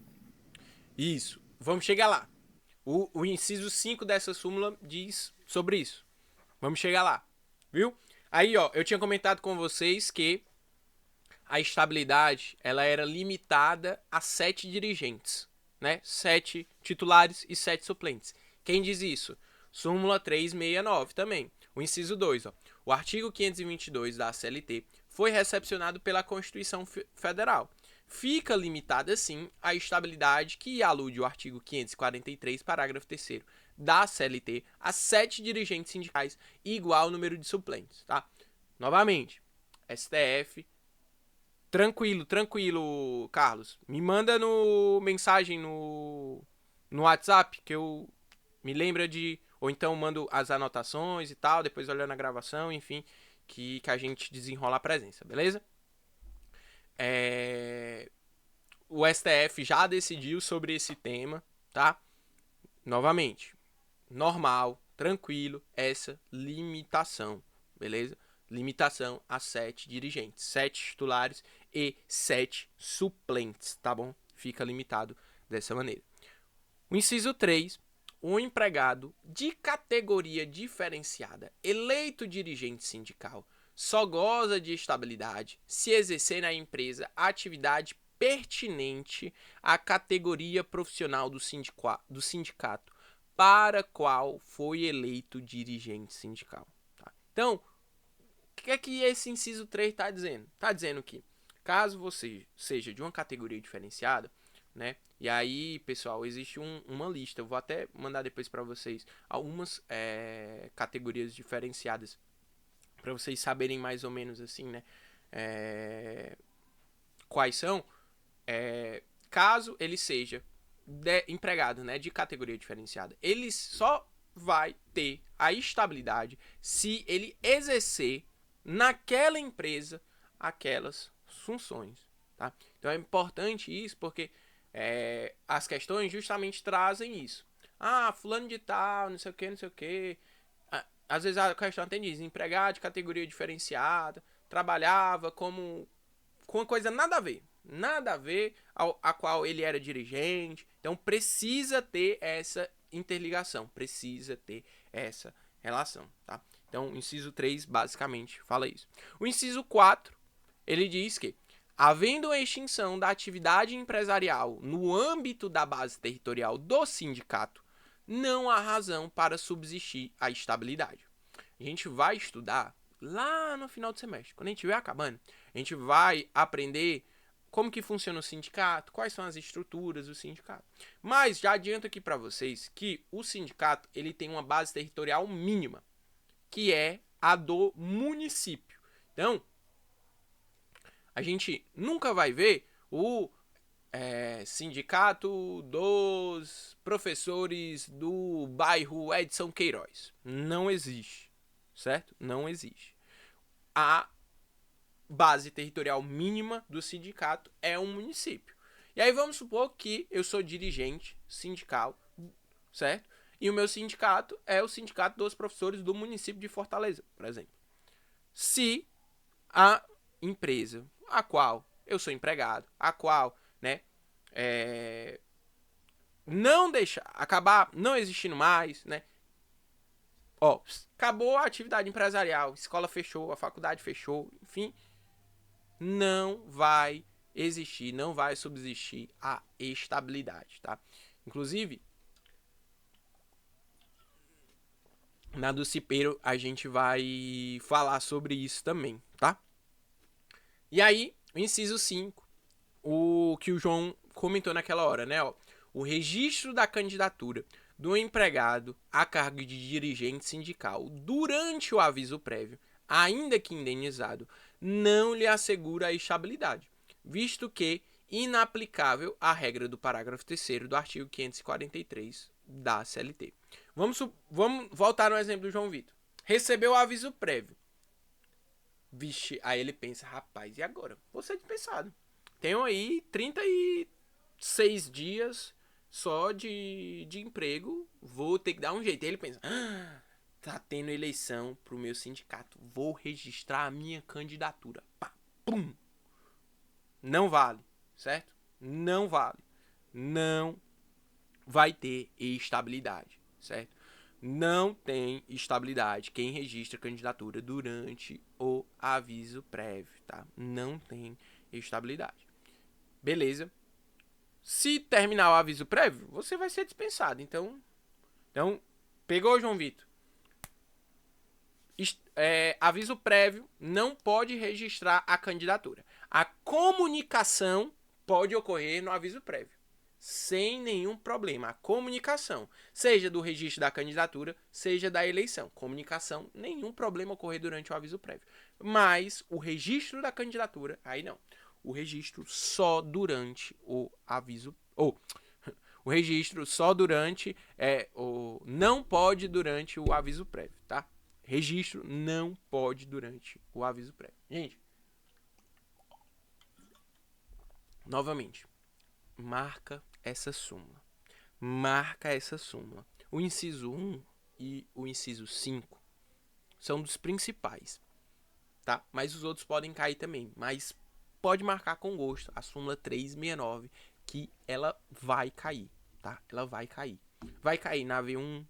Isso, vamos chegar lá. O inciso 5 dessa súmula diz sobre isso. Vamos chegar lá, viu? Aí, ó, eu tinha comentado com vocês que a estabilidade, ela era limitada a 7 dirigentes, né? 7 titulares e 7 suplentes. Quem diz isso? Súmula 369 também. O inciso 2, ó. O artigo 522 da CLT foi recepcionado pela Constituição Federal. Fica limitada, assim, a estabilidade que alude o artigo 543, parágrafo 3º da CLT, a 7 dirigentes sindicais e igual número de suplentes, tá? Novamente, STF, tranquilo, Carlos. Me manda mensagem no WhatsApp, que eu me lembro de... Ou então mando as anotações e tal, depois olhando a gravação, enfim, que a gente desenrola a presença, beleza? O STF já decidiu sobre esse tema, tá? Novamente, normal, tranquilo, essa limitação, beleza? Limitação a 7 dirigentes, 7 titulares e 7 suplentes, tá bom? Fica limitado dessa maneira. O inciso 3, o empregado de categoria diferenciada, eleito dirigente sindical, só goza de estabilidade se exercer na empresa a atividade pertinente à categoria profissional do sindicato para qual foi eleito dirigente sindical. Tá? Então, o que é que esse inciso 3 está dizendo? Está dizendo que, caso você seja de uma categoria diferenciada, né? E aí, pessoal, existe uma lista, eu vou até mandar depois para vocês algumas categorias diferenciadas, para vocês saberem mais ou menos assim, né? Quais são, caso ele seja empregado, né, de categoria diferenciada, ele só vai ter a estabilidade se ele exercer naquela empresa aquelas funções, tá? Então é importante isso porque as questões justamente trazem isso. Ah, fulano de tal, não sei o que. Às vezes a questão até diz, empregado de categoria diferenciada, trabalhava com uma coisa nada a ver a qual ele era dirigente. Então precisa ter essa interligação, precisa ter essa relação, tá? Então o inciso 3 basicamente fala isso. O inciso 4, ele diz que, havendo a extinção da atividade empresarial no âmbito da base territorial do sindicato, não há razão para subsistir a estabilidade. A gente vai estudar lá no final do semestre. Quando a gente estiver acabando, a gente vai aprender como que funciona o sindicato, quais são as estruturas do sindicato. Mas já adianto aqui para vocês que o sindicato ele tem uma base territorial mínima, que é a do município. Então, a gente nunca vai ver Sindicato dos Professores do Bairro Edson Queiroz. Não existe, certo? Não existe. A base territorial mínima do sindicato é um município. E aí vamos supor que eu sou dirigente sindical, certo? E o meu sindicato é o Sindicato dos Professores do município de Fortaleza, por exemplo. Se a empresa a qual eu sou empregado, a qual, né, não deixar, acabar não existindo mais, né, acabou a atividade empresarial, a escola fechou, a faculdade fechou, enfim, não vai existir, não vai subsistir a estabilidade, tá? Inclusive, na do Cipeiro a gente vai falar sobre isso também, tá? E aí, o inciso 5, o que o João comentou naquela hora, né? O registro da candidatura do empregado a cargo de dirigente sindical durante o aviso prévio, ainda que indenizado, não lhe assegura a estabilidade, visto que inaplicável a regra do parágrafo 3º do artigo 543 da CLT. Vamos voltar no exemplo do João Vitor. Recebeu o aviso prévio. Vixe, aí ele pensa, rapaz, e agora? Vou ser dispensado. Tenho aí 36 dias só de emprego, vou ter que dar um jeito. Aí ele pensa, tá tendo eleição pro meu sindicato, vou registrar a minha candidatura. Pá, pum. Não vale, certo? Não vale. Não vai ter estabilidade, certo? Não tem estabilidade quem registra candidatura durante o aviso prévio, tá? Não tem estabilidade. Beleza? Se terminar o aviso prévio, você vai ser dispensado. Então pegou, João Vitor? Aviso prévio não pode registrar a candidatura. A comunicação pode ocorrer no aviso prévio, sem nenhum problema. A comunicação, seja do registro da candidatura, seja da eleição. Comunicação, nenhum problema ocorrer durante o aviso prévio. Mas o registro da candidatura, aí não. O registro só durante o aviso... o registro só durante... não pode durante o aviso prévio, tá? Registro não pode durante o aviso prévio. Gente, novamente, marca essa súmula. Marca essa súmula. O inciso 1 e o inciso 5 são dos principais, tá? Mas os outros podem cair também. Mas pode marcar com gosto a súmula 369, que ela vai cair, tá? Ela vai cair. Vai cair na V1.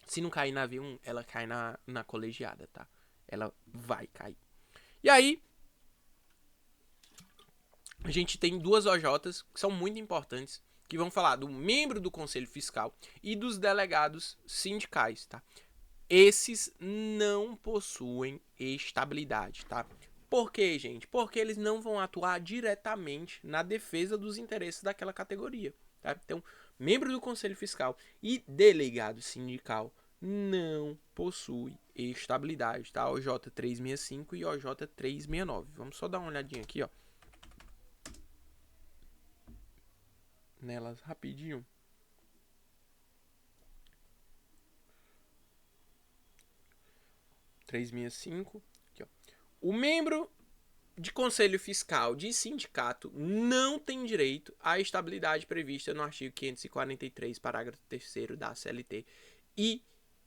Se não cair na V1, ela cai na colegiada, tá? Ela vai cair. E aí, a gente tem duas OJs que são muito importantes, que vão falar do membro do Conselho Fiscal e dos delegados sindicais, tá? Esses não possuem estabilidade, tá? Por quê, gente? Porque eles não vão atuar diretamente na defesa dos interesses daquela categoria, tá? Então, membro do Conselho Fiscal e delegado sindical não possui estabilidade, tá? OJ 365 e OJ 369. Vamos só dar uma olhadinha aqui, ó. Nelas rapidinho. Aqui, ó. O membro de conselho fiscal de sindicato não tem direito à estabilidade prevista no artigo 543, parágrafo 3º da CLT e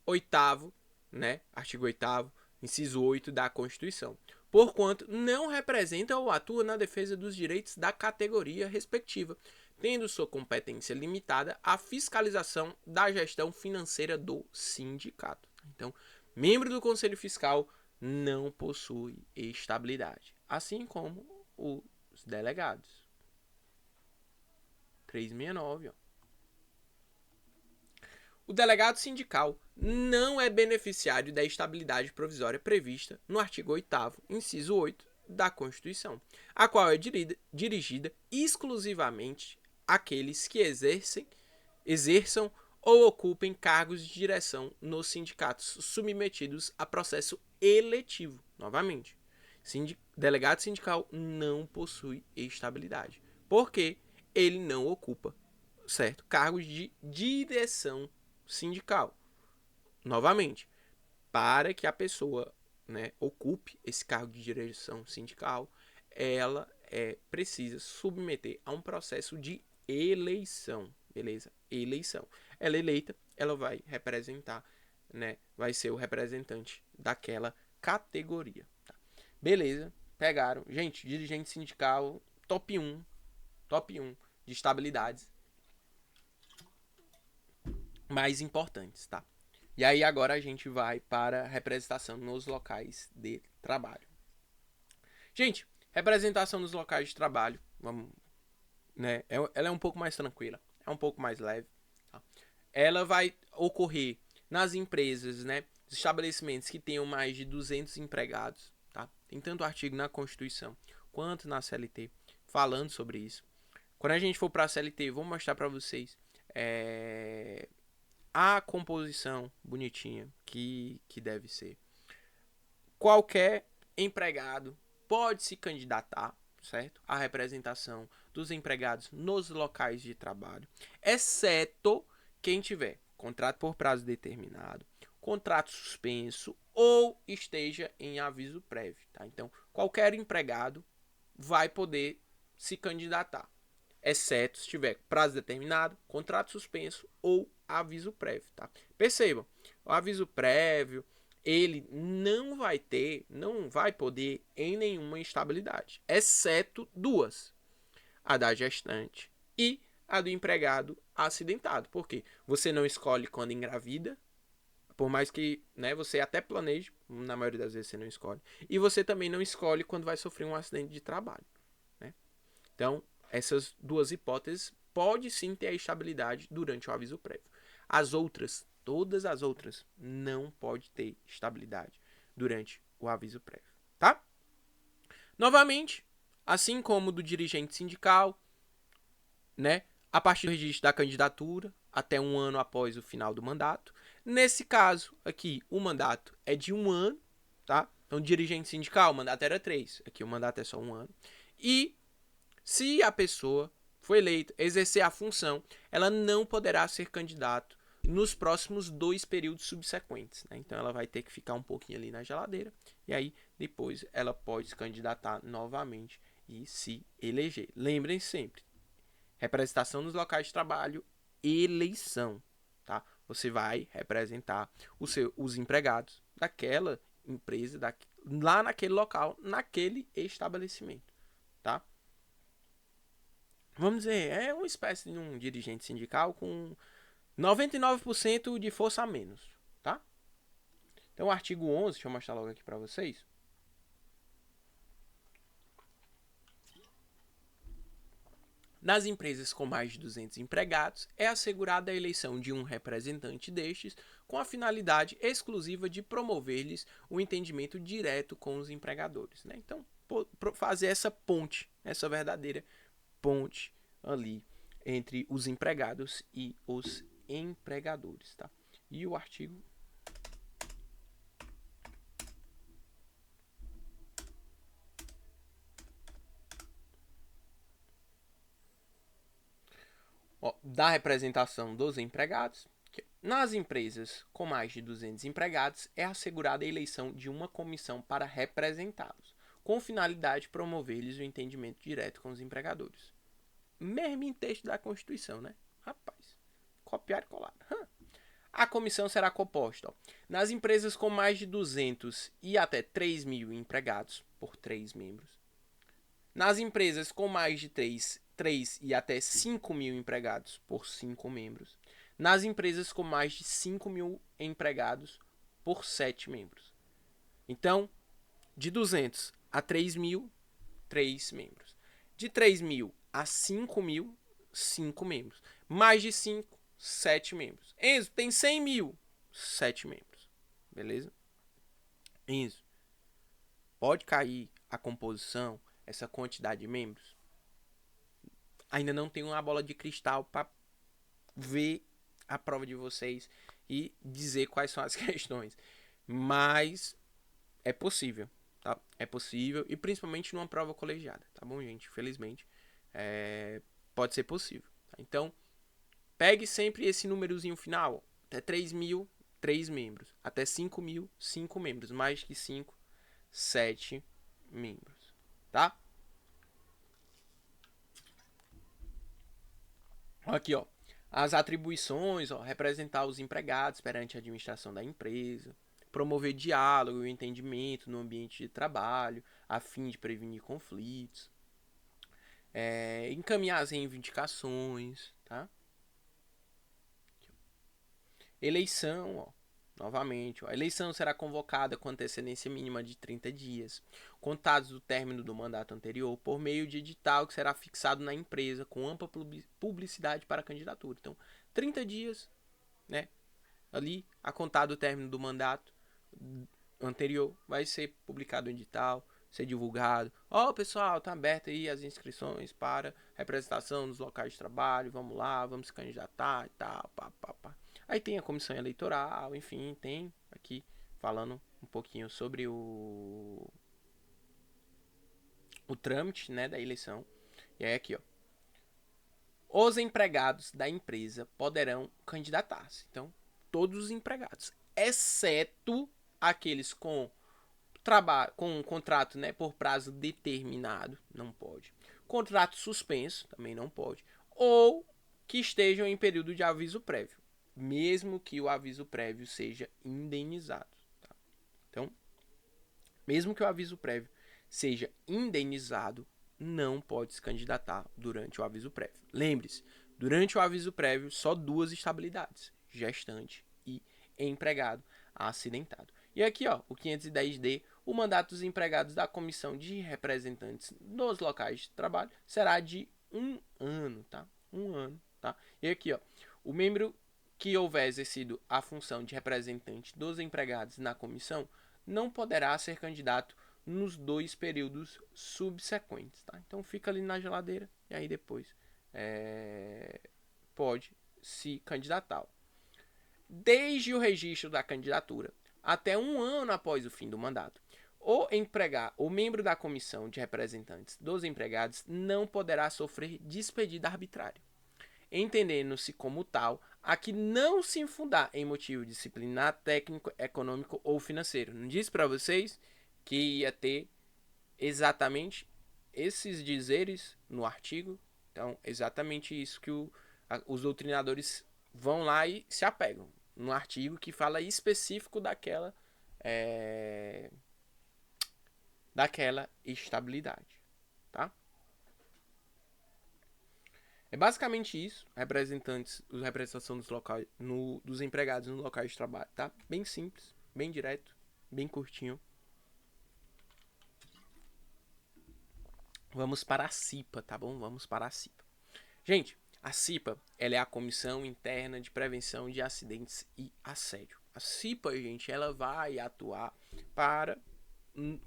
8º, né, artigo 8º, inciso 8 da Constituição, porquanto não representa ou atua na defesa dos direitos da categoria respectiva, tendo sua competência limitada à fiscalização da gestão financeira do sindicato. Então, membro do Conselho Fiscal não possui estabilidade, assim como os delegados. 369, ó. O delegado sindical não é beneficiário da estabilidade provisória prevista no artigo 8º, inciso 8 da Constituição, a qual é dirigida exclusivamente àqueles que exerçam ou ocupem cargos de direção nos sindicatos submetidos a processo eletivo. Novamente, delegado sindical não possui estabilidade, porque ele não ocupa, certo? Cargos de direção sindical. Novamente, para que a pessoa, né, ocupe esse cargo de direção sindical, ela precisa submeter a um processo de eleição, beleza? Eleição. Ela é eleita, ela vai representar, né, vai ser o representante daquela categoria. Tá? Beleza, pegaram. Gente, dirigente sindical, top 1 de estabilidades mais importantes, tá? E aí agora a gente vai para representação nos locais de trabalho. Gente, representação nos locais de trabalho, vamos, né? Ela é um pouco mais tranquila, é um pouco mais leve. Tá? Ela vai ocorrer nas empresas, né? Estabelecimentos que tenham mais de 200 empregados, tá? Tem tanto artigo na Constituição quanto na CLT falando sobre isso. Quando a gente for para a CLT, vou mostrar para vocês a composição bonitinha que deve ser. Qualquer empregado pode se candidatar, certo? À representação dos empregados nos locais de trabalho, exceto quem tiver contrato por prazo determinado, contrato suspenso ou esteja em aviso prévio, tá? Então, qualquer empregado vai poder se candidatar, exceto se tiver prazo determinado, contrato suspenso ou aviso prévio, tá? Percebam, o aviso prévio, ele não vai poder em nenhuma instabilidade, exceto duas, a da gestante e a do empregado acidentado. Por quê? Você não escolhe quando engravida, por mais que, né, você até planeje, na maioria das vezes você não escolhe, e você também não escolhe quando vai sofrer um acidente de trabalho, né? Então, essas duas hipóteses pode sim ter a estabilidade durante o aviso prévio. As outras, todas as outras, não pode ter estabilidade durante o aviso prévio, tá? Novamente, assim como do dirigente sindical, né, a partir do registro da candidatura, até um ano após o final do mandato. Nesse caso aqui, o mandato é de 1 ano, tá? Então, dirigente sindical, o mandato era 3, aqui o mandato é só 1 ano. E se a pessoa foi eleita, exercer a função, ela não poderá ser candidato nos próximos 2 períodos subsequentes, né? Então ela vai ter que ficar um pouquinho ali na geladeira e aí depois ela pode se candidatar novamente e se eleger. Lembrem sempre, representação nos locais de trabalho, eleição, tá? Você vai representar os empregados daquela empresa, lá naquele local, naquele estabelecimento, tá? Vamos dizer, é uma espécie de um dirigente sindical com 99% de força a menos, tá? Então, o artigo 11, deixa eu mostrar logo aqui para vocês. Nas empresas com mais de 200 empregados, é assegurada a eleição de um representante destes com a finalidade exclusiva de promover-lhes o entendimento direto com os empregadores, né? Então, fazer essa ponte, essa verdadeira ponte ali entre os empregados e os empregadores, tá? E o artigo da representação dos empregados. Nas empresas com mais de 200 empregados, é assegurada a eleição de uma comissão para representá-los, com finalidade de promover-lhes o entendimento direto com os empregadores. Mesmo em texto da Constituição, né? Rapaz, copiar e colar. A comissão será composta nas empresas com mais de 200 e até 3.000 empregados, por 3 membros. Nas empresas com mais de 3 e até 5.000 empregados, por 5 membros. Nas empresas com mais de 5.000 empregados, por 7 membros. Então, de 200 a 3.000, 3 membros. De 3.000 a 5.000, 5 membros. Mais de 5, 7 membros. Enzo, tem 100.000, 7 membros. Beleza? Enzo, pode cair a composição, essa quantidade de membros? Ainda não tenho uma bola de cristal para ver a prova de vocês e dizer quais são as questões. Mas é possível, tá? É possível, e principalmente numa prova colegiada, tá bom, gente? Felizmente, pode ser possível. Tá? Então, pegue sempre esse númerozinho final. Ó. Até 3.000, 3 membros. Até 5.000, 5 membros. Mais que 5, 7 membros. Tá? Aqui, ó. As atribuições, ó, representar os empregados perante a administração da empresa, promover diálogo e entendimento no ambiente de trabalho, a fim de prevenir conflitos, encaminhar as reivindicações, tá? Eleição, ó, novamente, ó, a eleição será convocada com antecedência mínima de 30 dias, contados do término do mandato anterior, por meio de edital que será fixado na empresa com ampla publicidade para a candidatura. Então, 30 dias, né, ali, a contar do término do mandato anterior, vai ser publicado o edital, ser divulgado. Ó, pessoal, tá aberto aí as inscrições para representação nos locais de trabalho, vamos lá, vamos se candidatar e tal, pá, pá, pá. Aí tem a comissão eleitoral, enfim, tem aqui falando um pouquinho sobre o trâmite, né, da eleição. E aí aqui, ó. Os empregados da empresa poderão candidatar-se. Então, todos os empregados, exceto aqueles com trabalho, com um contrato, né, por prazo determinado, não pode. Contrato suspenso, também não pode. Ou que estejam em período de aviso prévio, mesmo que o aviso prévio seja indenizado. Tá? Então, mesmo que o aviso prévio seja indenizado, não pode se candidatar durante o aviso prévio. Lembre-se, durante o aviso prévio, só 2 estabilidades, gestante e empregado acidentado. E aqui, ó, o 510D, o mandato dos empregados da comissão de representantes nos locais de trabalho será de 1 ano, tá? 1 ano, tá? E aqui, ó, o membro que houver exercido a função de representante dos empregados na comissão não poderá ser candidato nos 2 períodos subsequentes, tá? Então fica ali na geladeira e aí depois pode se candidatar. Desde o registro da candidatura até 1 ano após o fim do mandato, o membro da comissão de representantes dos empregados não poderá sofrer despedida arbitrária, entendendo-se como tal a que não se infundar em motivo disciplinar, técnico, econômico ou financeiro. Não disse para vocês que ia ter exatamente esses dizeres no artigo? Então, exatamente isso que os doutrinadores vão lá e se apegam. No artigo que fala específico daquela estabilidade, tá? É basicamente isso, representação dos locais, dos empregados nos locais de trabalho, tá? Bem simples, bem direto, bem curtinho. Vamos para a CIPA, tá bom? Vamos para a CIPA. Gente, a CIPA, ela é a Comissão Interna de Prevenção de Acidentes e Assédio. A CIPA, gente, ela vai atuar para,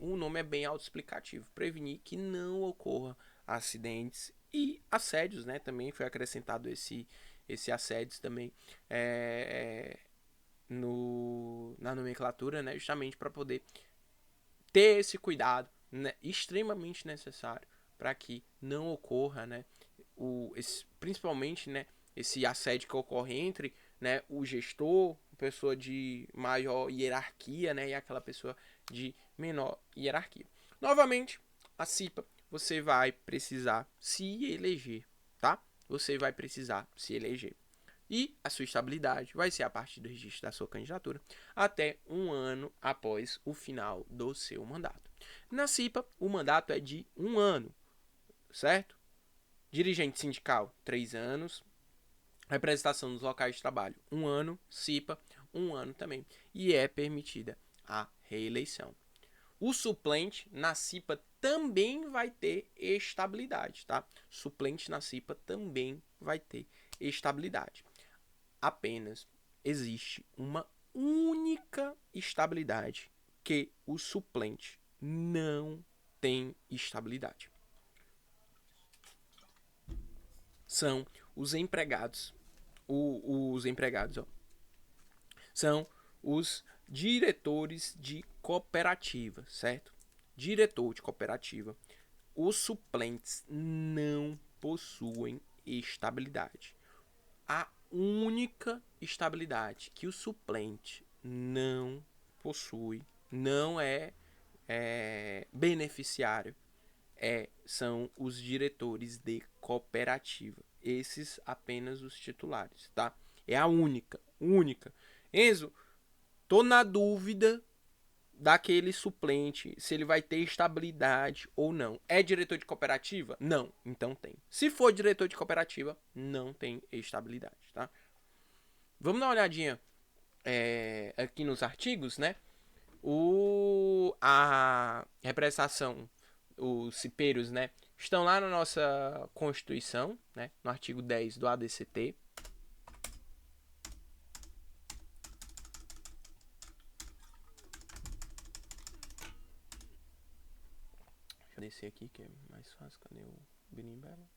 o nome é bem autoexplicativo, prevenir que não ocorra acidentes e assédios, né? Também foi acrescentado esse assédios também na nomenclatura, né? Justamente para poder ter esse cuidado, né? Extremamente necessário para que não ocorra, né? Principalmente, né? Esse assédio que ocorre entre, né? O gestor, pessoa de maior hierarquia, né? E aquela pessoa de menor hierarquia. Novamente, a CIPA, você vai precisar se eleger, tá? Você vai precisar se eleger. E a sua estabilidade vai ser a partir do registro da sua candidatura até 1 ano após o final do seu mandato. Na CIPA, o mandato é de 1 ano, certo? Dirigente sindical, 3 anos. Representação nos locais de trabalho, 1 ano. CIPA, 1 ano também. E é permitida a reeleição. O suplente na CIPA também vai ter estabilidade, tá? Suplente na CIPA também vai ter estabilidade. Apenas existe uma única estabilidade, que o suplente não tem estabilidade. São os empregados. Os empregados, ó. São os diretores de cooperativa, certo? Diretor de cooperativa. Os suplentes não possuem estabilidade. A única estabilidade que o suplente não possui, não é beneficiário, são os diretores de cooperativa. Esses apenas os titulares, tá? É a única. Enzo, tô na dúvida daquele suplente, se ele vai ter estabilidade ou não. É diretor de cooperativa? Não, então tem. Se for diretor de cooperativa, não tem estabilidade, tá? Vamos dar uma olhadinha aqui nos artigos, né? A representação, os cipeiros, né, estão lá na nossa Constituição, né, no artigo 10 do ADCT. Deixa eu descer aqui que é mais fácil. Cadê o Birimbela?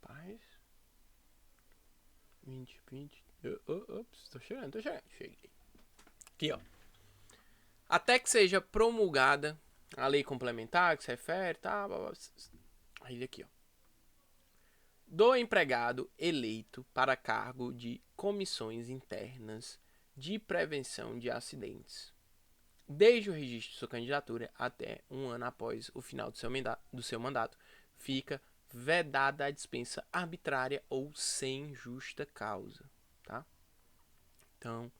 Paz. 20. Ops, tô chegando. Cheguei. Aqui, ó. Até que seja promulgada a lei complementar que se refere, tá? Aí aqui, ó. Do empregado eleito para cargo de comissões internas de prevenção de acidentes, desde o registro de sua candidatura até um ano após o final do seu mandato, fica vedada a dispensa arbitrária ou sem justa causa, tá? Então,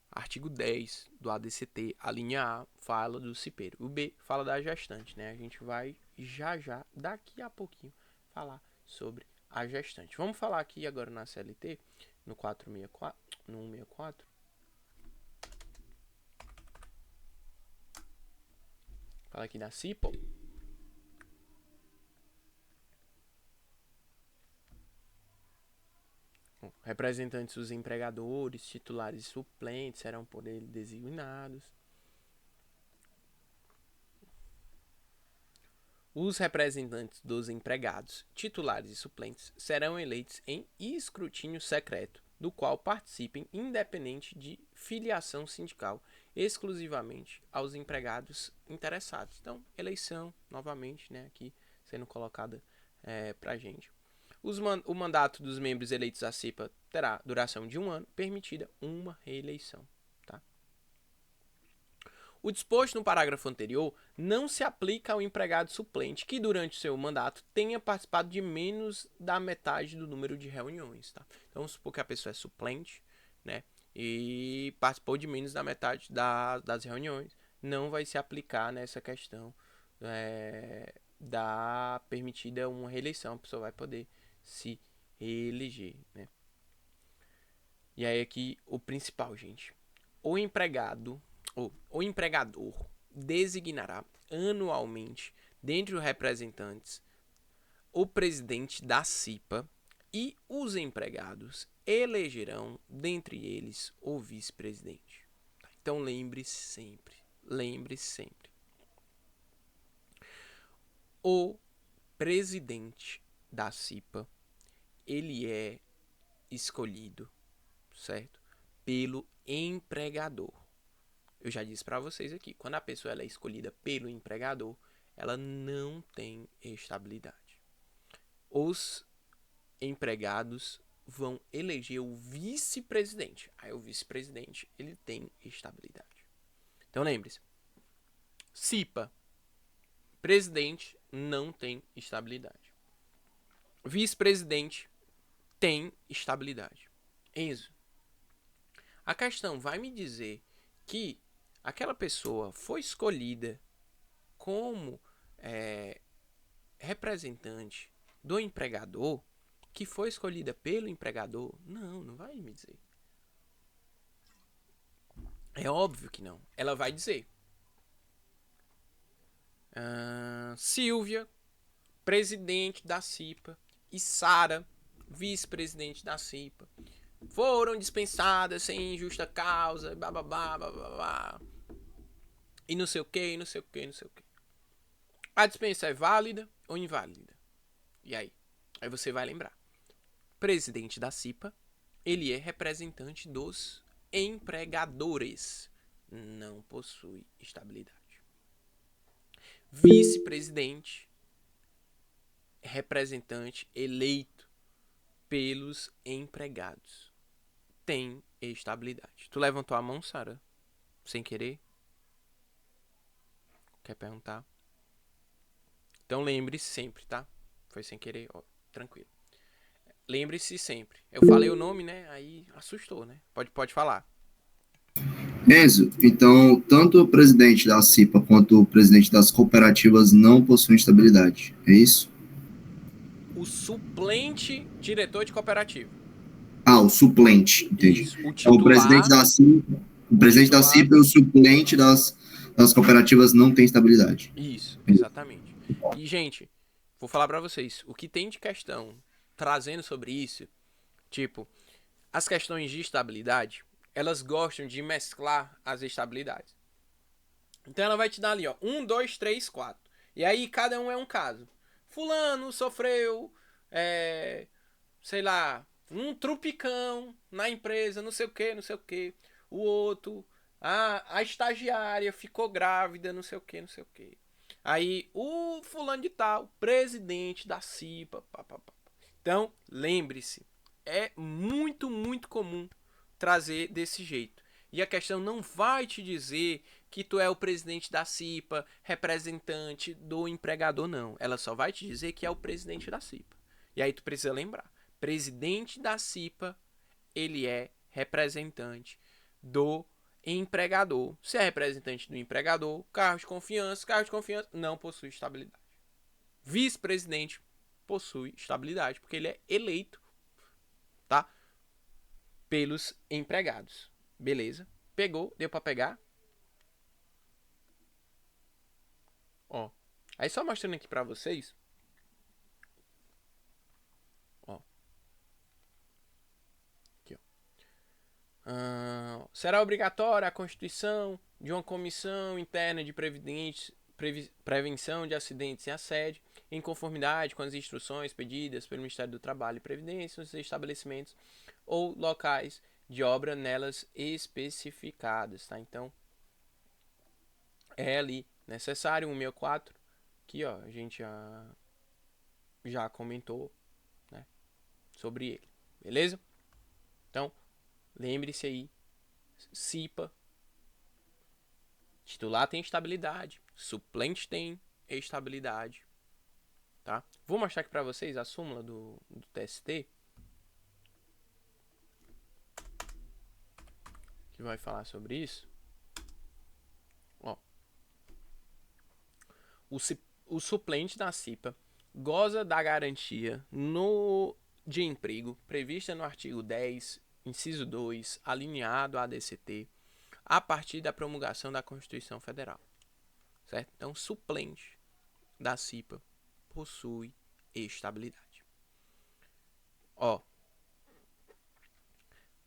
artigo 10 do ADCT, a linha A fala do cipeiro, o B fala da gestante, né? A gente vai já, daqui a pouquinho, falar sobre a gestante. Vamos falar aqui agora na CLT, no 464, no 164. Fala aqui da CIPO. Representantes dos empregadores, titulares e suplentes serão por ele designados. Os representantes dos empregados, titulares e suplentes serão eleitos em escrutínio secreto, do qual participem, independente de filiação sindical, exclusivamente aos empregados interessados. Então, eleição, novamente, né, aqui sendo colocada para a gente. O mandato dos membros eleitos à CIPA terá duração de 1 ano, permitida uma reeleição. Tá? O disposto no parágrafo anterior não se aplica ao empregado suplente que, durante o seu mandato, tenha participado de menos da metade do número de reuniões. Tá? Então, vamos supor que a pessoa é suplente, né, e participou de menos da metade das reuniões. Não vai se aplicar nessa questão da permitida uma reeleição. A pessoa vai poder se reeleger, né? E aí aqui o principal, gente. O empregador designará anualmente, dentre os representantes, o presidente da CIPA e os empregados elegerão, dentre eles, o vice-presidente. Então lembre-se sempre. O presidente da CIPA, ele é escolhido, certo? Pelo empregador. Eu já disse para vocês aqui, quando a pessoa ela é escolhida pelo empregador, ela não tem estabilidade. Os empregados vão eleger o vice-presidente. Aí o vice-presidente, ele tem estabilidade. Então lembre-se, CIPA, presidente não tem estabilidade. Vice-presidente tem estabilidade. Enzo, a questão vai me dizer que aquela pessoa foi escolhida como representante do empregador, que foi escolhida pelo empregador? Não vai me dizer. É óbvio que não. Ela vai dizer: Silvia, presidente da CIPA, e Sara, vice-presidente da CIPA, foram dispensadas sem justa causa, bababá, bababá, e não sei o que, não sei o que, não sei o que. A dispensa é válida ou inválida? E aí? Aí você vai lembrar. Presidente da CIPA, ele é representante dos empregadores. Não possui estabilidade. Vice-presidente, representante eleito pelos empregados. Tem estabilidade. Tu levantou a mão, Sara? Sem querer? Quer perguntar? Então lembre-se sempre, tá? Foi sem querer, ó, tranquilo. Lembre-se sempre. Eu falei o nome, né? Aí assustou, né? Pode falar. Enzo, então, tanto o presidente da CIPA quanto o presidente das cooperativas não possuem estabilidade, é isso? O suplente diretor de cooperativa. Ah, o suplente, entendi. Isso. O Então, titular. o presidente da CIPA e o suplente das cooperativas não têm estabilidade. Isso, exatamente. E, gente, vou falar pra vocês. O que tem de questão trazendo sobre isso, tipo, as questões de estabilidade, elas gostam de mesclar as estabilidades. Então ela vai te dar ali, ó, 1, 2, 3, 4. E aí cada um é um caso. Fulano sofreu, sei lá, um trupicão na empresa, não sei o que, não sei o que. O outro, a estagiária ficou grávida, não sei o que, não sei o que. Aí o fulano de tal, presidente da CIPA, pá, pá, pá. Então, lembre-se, é muito, muito comum trazer desse jeito. E a questão não vai te dizer que tu é o presidente da CIPA, representante do empregador, não. Ela só vai te dizer que é o presidente da CIPA. E aí tu precisa lembrar, presidente da CIPA, ele é representante do empregador. Se é representante do empregador, cargo de confiança não possui estabilidade. Vice-presidente possui estabilidade, porque ele é eleito, tá? Pelos empregados. Beleza? Pegou, deu para pegar? Ó. Aí só mostrando aqui para vocês. Ó. Aqui, ó. Será obrigatória a constituição de uma comissão interna de prevenção de acidentes e assédio, em conformidade com as instruções pedidas pelo Ministério do Trabalho e Previdência nos estabelecimentos ou locais de obra nelas especificadas, tá? Então, é ali necessário 164, que ó, a gente já comentou, né, sobre ele, beleza? Então, lembre-se aí, CIPA, titular tem estabilidade, suplente tem estabilidade, tá? Vou mostrar aqui para vocês a súmula do TST, que vai falar sobre isso. Ó, o suplente da CIPA goza da garantia de emprego prevista no artigo 10, inciso 2, alineado à DCT, a partir da promulgação da Constituição Federal. Certo? Então, suplente da CIPA possui estabilidade. Ó,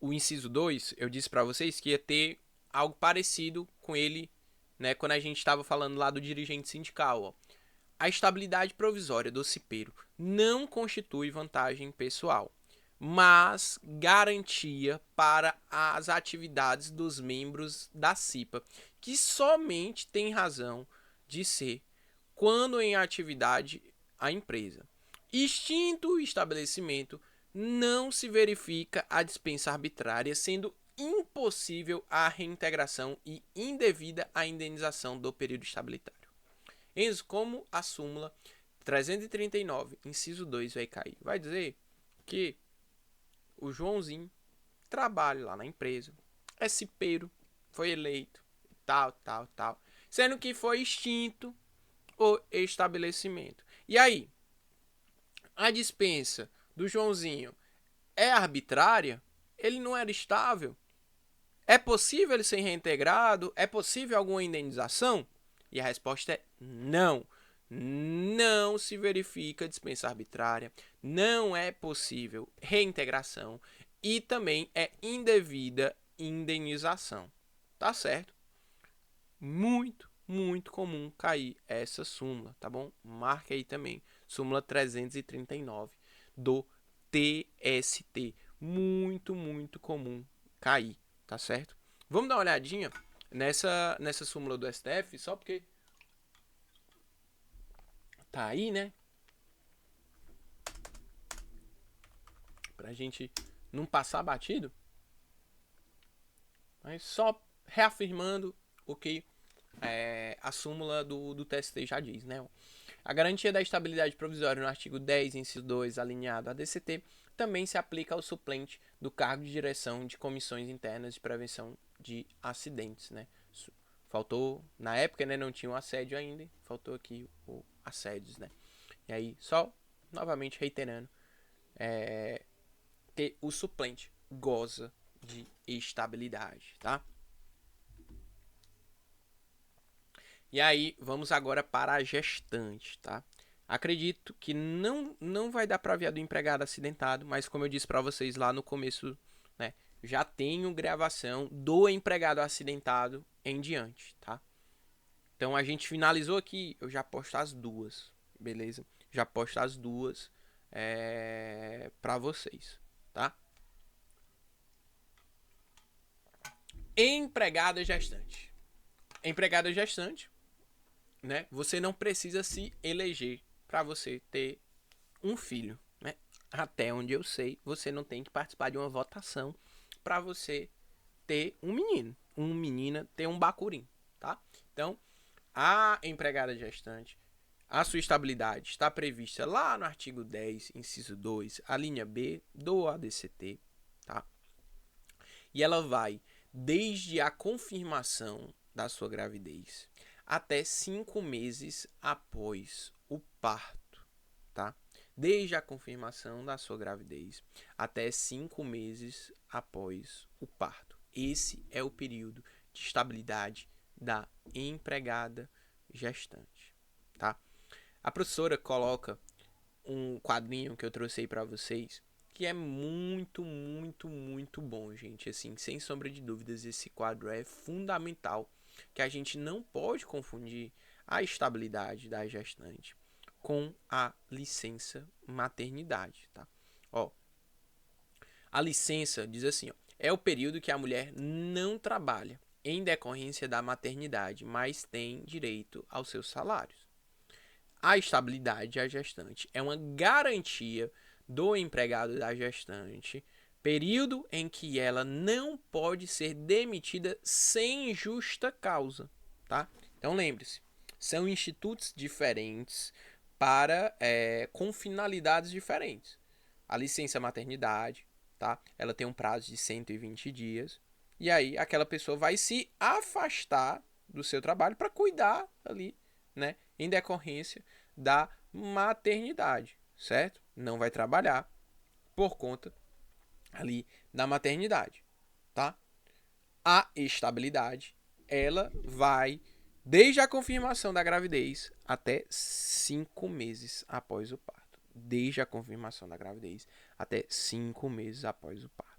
o inciso 2, eu disse para vocês que ia ter algo parecido com ele, né, quando a gente estava falando lá do dirigente sindical. Ó. A estabilidade provisória do cipeiro não constitui vantagem pessoal, mas garantia para as atividades dos membros da CIPA, que somente tem razão de ser quando em atividade a empresa. Extinto o estabelecimento, não se verifica a dispensa arbitrária, sendo impossível a reintegração e indevida a indenização do período estabilitário. Enzo, como a súmula 339, inciso 2 vai cair? Vai dizer que o Joãozinho trabalha lá na empresa, é cipeiro, foi eleito, tal, sendo que foi extinto o estabelecimento. E aí, a dispensa do Joãozinho é arbitrária? Ele não era estável? É possível ele ser reintegrado? É possível alguma indenização? E a resposta é não. Não se verifica dispensa arbitrária, não é possível reintegração e também é indevida indenização. Tá certo? Muito, muito comum cair essa súmula, tá bom? Marque aí também, súmula 339 do TST. Muito, muito comum cair, tá certo? Vamos dar uma olhadinha nessa súmula do STF, só porque tá aí, né? Pra gente não passar batido. Mas só reafirmando o que a súmula do TST já diz, né? A garantia da estabilidade provisória no artigo 10, inciso 2, alinhado à DCT, também se aplica ao suplente do cargo de direção de comissões internas de prevenção de acidentes, né? Faltou, na época, né, não tinha o assédio ainda, faltou aqui o assédios, né? E aí, só, novamente reiterando, que o suplente goza de estabilidade, tá? E aí, vamos agora para a gestante, tá? Acredito que não vai dar para aviar do empregado acidentado, mas como eu disse para vocês lá no começo, né, já tenho gravação do empregado acidentado em diante, tá? Então a gente finalizou aqui, eu já posto as duas, beleza? Já posto as duas para vocês, tá? Empregado gestante. Empregado gestante, né? Você não precisa se eleger para você ter um filho, né? Até onde eu sei, você não tem que participar de uma votação para você ter um menino, uma menina ter um bacurim, tá? Então, a empregada gestante, a sua estabilidade está prevista lá no artigo 10, inciso 2, a linha B do ADCT, tá? E ela vai desde a confirmação da sua gravidez até 5 meses após o parto, tá? Desde a confirmação da sua gravidez até 5 meses após o parto. Esse é o período de estabilidade da empregada gestante, tá? A professora coloca um quadrinho que eu trouxe aí para vocês, que é muito, muito, muito bom, gente. Assim, sem sombra de dúvidas, esse quadro é fundamental, que a gente não pode confundir a estabilidade da gestante com a licença maternidade, tá? Ó, a licença diz assim, ó, é o período que a mulher não trabalha em decorrência da maternidade, mas tem direito aos seus salários. A estabilidade da gestante é uma garantia do empregado da gestante, período em que ela não pode ser demitida sem justa causa, tá? Então lembre-se, são institutos diferentes para com finalidades diferentes. A licença maternidade, tá? Ela tem um prazo de 120 dias e aí aquela pessoa vai se afastar do seu trabalho para cuidar ali, né, em decorrência da maternidade, certo? Não vai trabalhar por conta ali da maternidade, tá? A estabilidade, ela vai desde a confirmação da gravidez até 5 meses após o parto. Desde a confirmação da gravidez até 5 meses após o parto.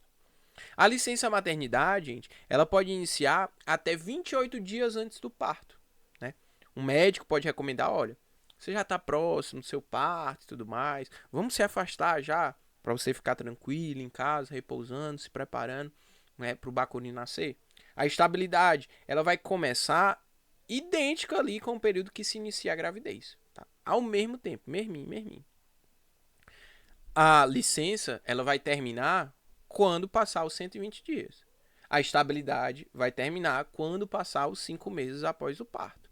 A licença maternidade, gente, ela pode iniciar até 28 dias antes do parto, né? Um médico pode recomendar, olha, você já está próximo do seu parto e tudo mais, vamos se afastar já, para você ficar tranquilo em casa, repousando, se preparando, né, para o bacurim nascer. A estabilidade, ela vai começar idêntica ali com o período que se inicia a gravidez, tá? Ao mesmo tempo, mesminho. A licença, ela vai terminar quando passar os 120 dias. A estabilidade vai terminar quando passar os 5 meses após o parto.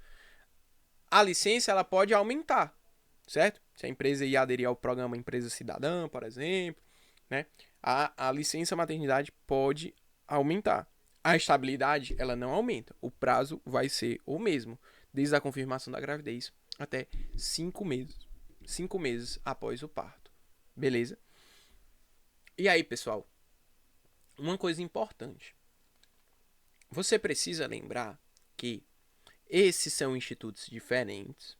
A licença, ela pode aumentar, certo? Se a empresa ia aderir ao programa Empresa Cidadã, por exemplo, né? A licença maternidade pode aumentar. A estabilidade, ela não aumenta. O prazo vai ser o mesmo, desde a confirmação da gravidez até 5 meses. 5 meses após o parto. Beleza? E aí, pessoal, uma coisa importante. Você precisa lembrar que esses são institutos diferentes,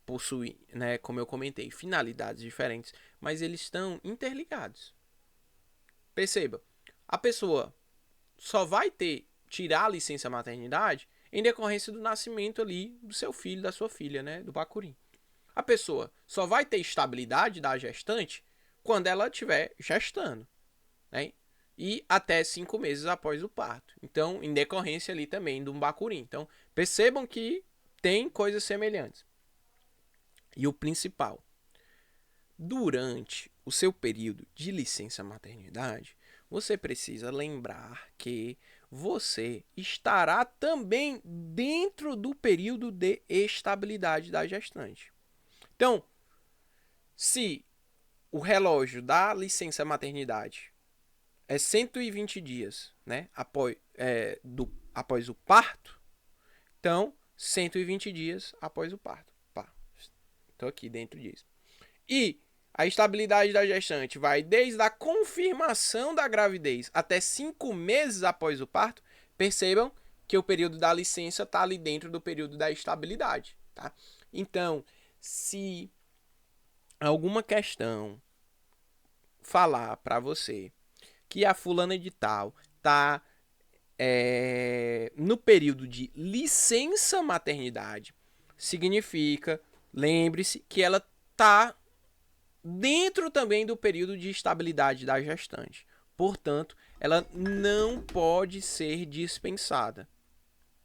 possuem, né, como eu comentei, finalidades diferentes, mas eles estão interligados. perceba, a pessoa só vai tirar a licença maternidade em decorrência do nascimento ali do seu filho, da sua filha, né, do bacurim. A pessoa só vai ter estabilidade da gestante quando ela estiver gestando, né? E até 5 meses após o parto. Então, em decorrência ali também de um bacurim. Então, percebam que tem coisas semelhantes. E o principal, durante o seu período de licença maternidade, você precisa lembrar que você estará também dentro do período de estabilidade da gestante. Então, se o relógio da licença maternidade é 120 dias, né, após o parto, então 120 dias após o parto. Pá, estou aqui dentro disso. E a estabilidade da gestante vai desde a confirmação da gravidez até 5 meses após o parto. Percebam que o período da licença está ali dentro do período da estabilidade, tá? Então, se alguma questão falar para você que a fulana de tal tá no período de licença maternidade, significa, lembre-se, que ela tá dentro também do período de estabilidade da gestante. Portanto, ela não pode ser dispensada,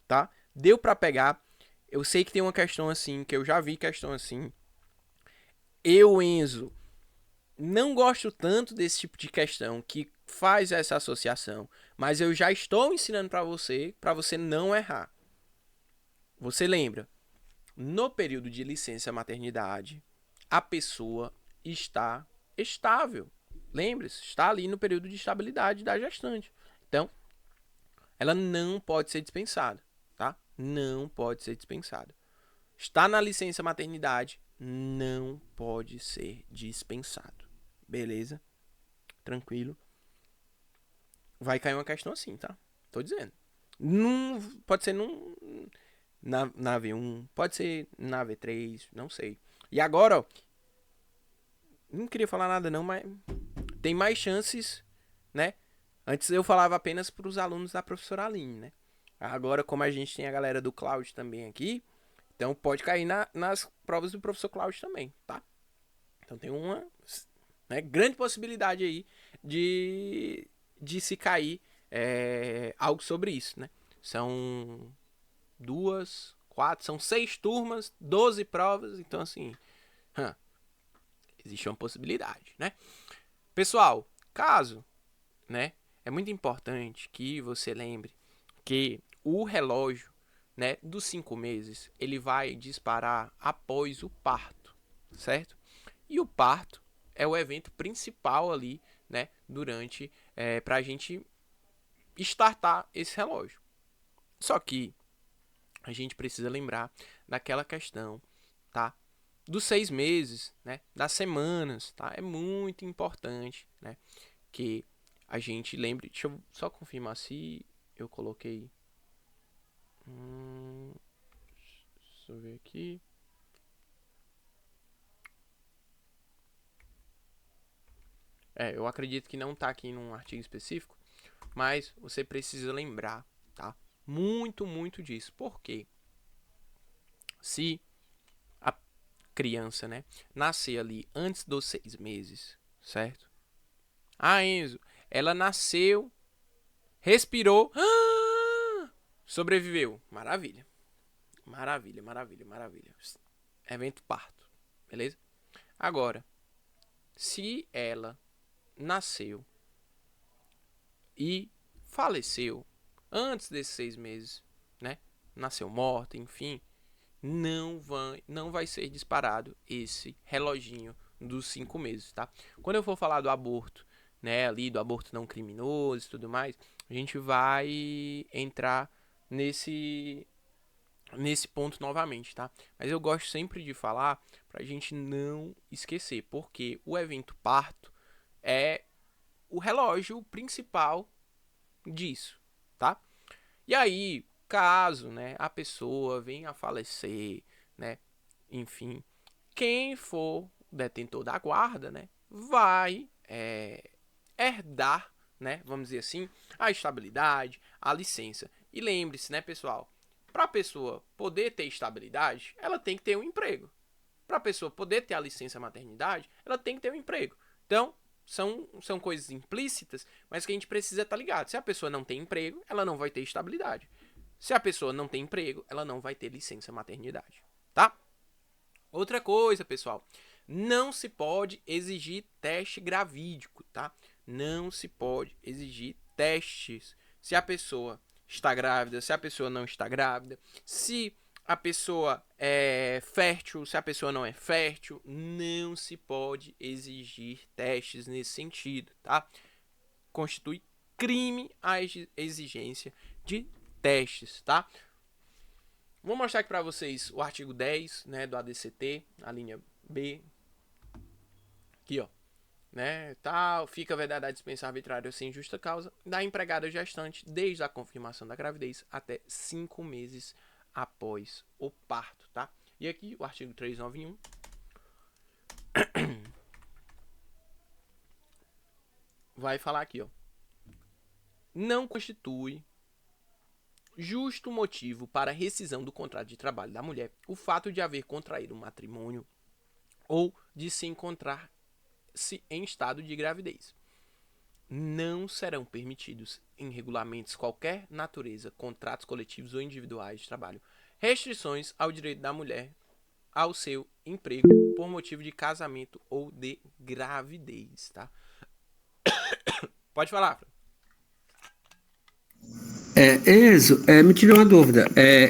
tá? Deu para pegar? Eu sei que tem uma questão assim, que eu já vi questão assim. Eu, Enzo, não gosto tanto desse tipo de questão que faz essa associação, mas eu já estou ensinando para você não errar. Você lembra? No período de licença maternidade, a pessoa está estável. Lembre-se, está ali no período de estabilidade da gestante. Então, ela não pode ser dispensada, tá? Não pode ser dispensada. Está na licença maternidade, não pode ser dispensado. Beleza? Tranquilo. Vai cair uma questão assim, tá? Tô dizendo. Pode ser na V1, pode ser na V3, não sei. E agora, ó, não queria falar nada não, mas tem mais chances, né? Antes eu falava apenas para os alunos da professora Aline, né? Agora, como a gente tem a galera do Cláudio também aqui, então pode cair nas provas do professor Cláudio também, tá? Então tem uma, né, grande possibilidade aí de se cair algo sobre isso, né? São 6 turmas, 12 provas, então assim, existe uma possibilidade, né? Pessoal, caso, né, é muito importante que você lembre que o relógio, né, dos 5 meses, ele vai disparar após o parto, certo? E o parto é o evento principal ali, né, durante, pra gente startar esse relógio. Só que a gente precisa lembrar daquela questão, tá? Dos 6 meses, né? Das semanas, tá? É muito importante, né? Que a gente lembre. Deixa eu só confirmar se eu coloquei. Deixa eu ver aqui. Eu acredito que não tá aqui num artigo específico, mas você precisa lembrar, tá? Muito, muito disso. Por quê? Se a criança, né, nascer ali antes dos 6 meses, certo? Ah, Enzo, ela nasceu, respirou, sobreviveu. Maravilha. Maravilha, maravilha, maravilha. Evento parto, beleza? Agora, se ela nasceu e faleceu antes desses 6 meses, né? Nasceu morta, enfim, não vai ser disparado esse reloginho dos 5 meses, tá? Quando eu for falar do aborto, né, ali do aborto não criminoso e tudo mais, a gente vai entrar nesse ponto novamente, tá? Mas eu gosto sempre de falar pra gente não esquecer, porque o evento parto é o relógio principal disso, tá? E aí, caso, né, a pessoa venha a falecer, né, enfim, quem for detentor da guarda, né, vai herdar né? Vamos dizer assim, a estabilidade, a licença. E lembre-se, né, pessoal? Para a pessoa poder ter estabilidade, ela tem que ter um emprego. Para a pessoa poder ter a licença maternidade, ela tem que ter um emprego. Então, são coisas implícitas, mas que a gente precisa estar ligado. Se a pessoa não tem emprego, ela não vai ter estabilidade. Se a pessoa não tem emprego, ela não vai ter licença maternidade, tá? Outra coisa, pessoal, não se pode exigir teste gravídico, tá? Não se pode exigir testes se a pessoa está grávida, se a pessoa não está grávida, se a pessoa é fértil, se a pessoa não é fértil, não se pode exigir testes nesse sentido, tá? Constitui crime a exigência de testes, tá? Vou mostrar aqui para vocês o artigo 10, né, do ADCT, a linha B. Aqui, ó. Né, tal, fica vedada a dispensa arbitrária sem justa causa da empregada gestante desde a confirmação da gravidez até 5 meses após o parto, tá? E aqui o artigo 391 vai falar aqui, ó. Não constitui justo motivo para rescisão do contrato de trabalho da mulher o fato de haver contraído um matrimônio ou de se encontrar-se em estado de gravidez. Não serão permitidos em regulamentos qualquer natureza, contratos coletivos ou individuais de trabalho, restrições ao direito da mulher ao seu emprego por motivo de casamento ou de gravidez, tá? Pode falar, Fran. Enzo, me tirou uma dúvida.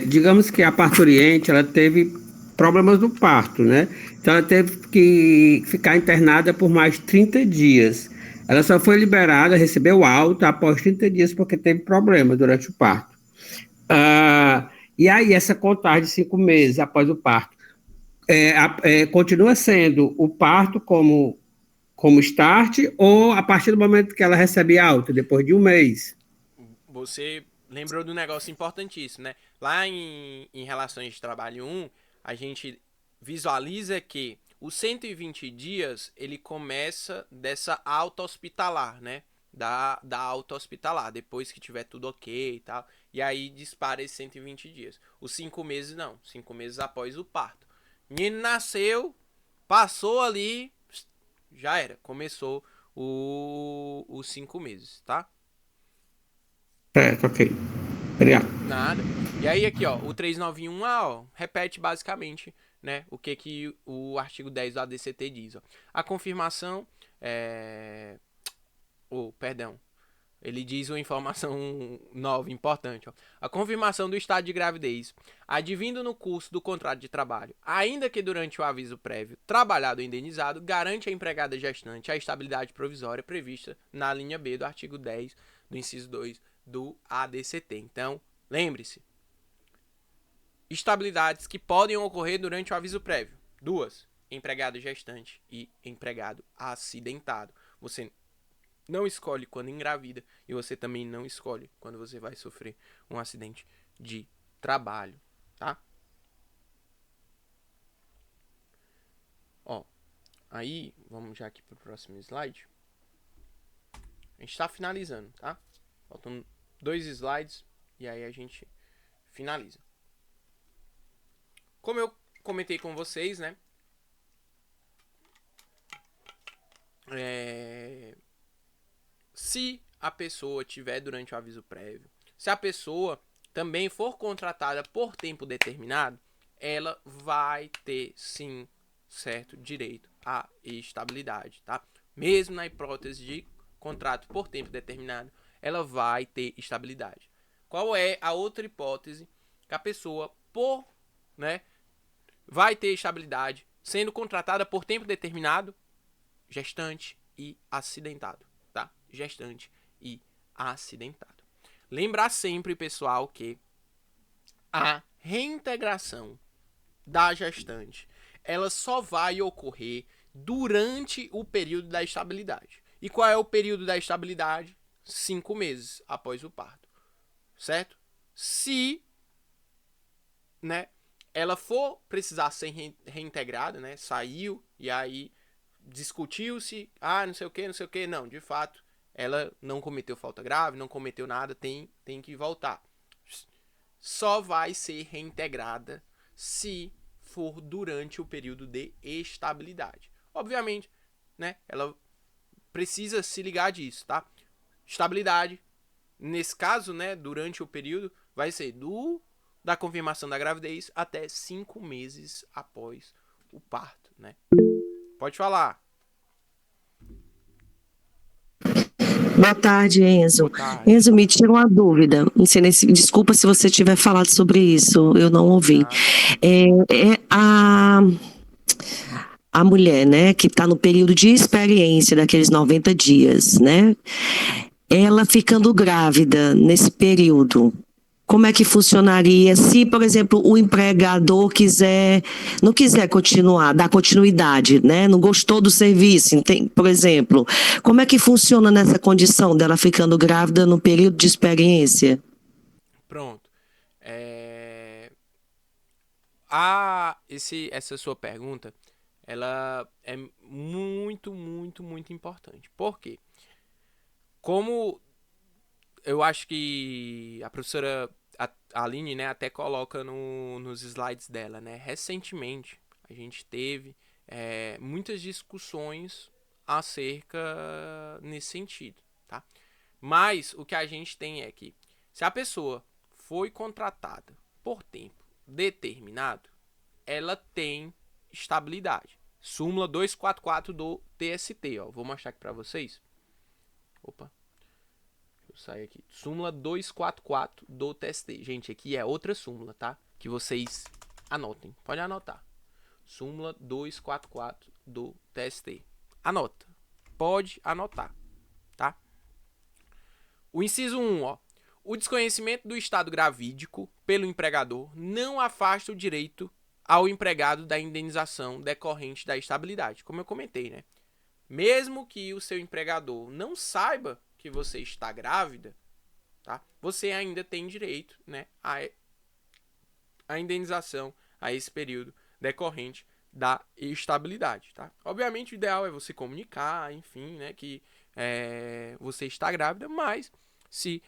Digamos que a parturiente ela teve problemas no parto, né? Então ela teve que ficar internada por mais 30 dias. Ela só foi liberada, recebeu alta após 30 dias porque teve problema durante o parto. E aí essa contagem de 5 meses após o parto continua sendo o parto como start ou a partir do momento que ela recebe alta, depois de um mês? Você lembrou do negócio importantíssimo, né? Lá em Relações de Trabalho 1, a gente visualiza que os 120 dias, ele começa dessa alta hospitalar, né? Da alta hospitalar, depois que tiver tudo ok e tal. E aí dispara esses 120 dias. Os 5 meses não, 5 meses após o parto. Menino nasceu, passou ali, já era, começou os 5 meses, tá? Certo, ok. Obrigado. Nada. E aí aqui, ó, o 391A, ó, repete basicamente, né, o que o artigo 10 do ADCT diz, ó. A confirmação perdão. Ele diz uma informação nova, importante, ó. A confirmação do estado de gravidez, advindo no curso do contrato de trabalho, ainda que durante o aviso prévio, trabalhado ou indenizado, garante à empregada gestante a estabilidade provisória prevista na linha B do artigo 10 do inciso 2 do ADCT. Então, lembre-se, estabilidades que podem ocorrer durante o aviso prévio. 2, empregado gestante e empregado acidentado. Você não escolhe quando engravida e você também não escolhe quando você vai sofrer um acidente de trabalho, tá? Ó, aí, vamos já aqui pro próximo slide. A gente está finalizando, tá? Faltam 2 slides e aí a gente finaliza. Como eu comentei com vocês, né? Se a pessoa tiver durante o aviso prévio, se a pessoa também for contratada por tempo determinado, ela vai ter sim certo direito à estabilidade, tá? Mesmo na hipótese de contrato por tempo determinado, ela vai ter estabilidade. Qual é a outra hipótese que a pessoa vai ter estabilidade sendo contratada por tempo determinado? Gestante e acidentado, tá? Gestante e acidentado. Lembrar sempre, pessoal, que a reintegração da gestante, ela só vai ocorrer durante o período da estabilidade. E qual é o período da estabilidade? 5 meses após o parto, certo? Se, né, ela for precisar ser reintegrada, né, saiu e aí discutiu-se, não sei o que, não, de fato, ela não cometeu falta grave, não cometeu nada, tem que voltar. Só vai ser reintegrada se for durante o período de estabilidade. Obviamente, né, ela precisa se ligar disso, tá? Estabilidade, nesse caso, né, durante o período, vai ser da confirmação da gravidez até 5 meses após o parto, né? Pode falar. Boa tarde, Enzo. Boa tarde. Enzo, me tira uma dúvida. Não sei desculpa se você tiver falado sobre isso, eu não ouvi. A mulher, né, que está no período de experiência daqueles 90 dias, né? Ela ficando grávida nesse período, como é que funcionaria se, por exemplo, o empregador não quiser continuar, dar continuidade, né? Não gostou do serviço, por exemplo. Como é que funciona nessa condição dela ficando grávida no período de experiência? Pronto. Essa sua pergunta, ela é muito, muito, muito importante. Por quê? Como eu acho que a professora Aline, né, até coloca nos slides dela, né? Recentemente a gente teve muitas discussões acerca nesse sentido, tá? Mas o que a gente tem é que se a pessoa foi contratada por tempo determinado, ela tem estabilidade. Súmula 244 do TST, ó. Vou mostrar aqui para vocês. Opa. Eu saio aqui. Súmula 244 do TST. Gente, aqui é outra súmula, tá? Que vocês anotem. Pode anotar. Súmula 244 do TST. Anota. Pode anotar, tá? O inciso 1, ó. O desconhecimento do estado gravídico pelo empregador não afasta o direito ao empregado da indenização decorrente da estabilidade. Como eu comentei, né? Mesmo que o seu empregador não saiba que você está grávida, tá? Você ainda tem direito, né, à indenização a esse período decorrente da estabilidade, tá? Obviamente o ideal é você comunicar, enfim, né, que você está grávida, mas se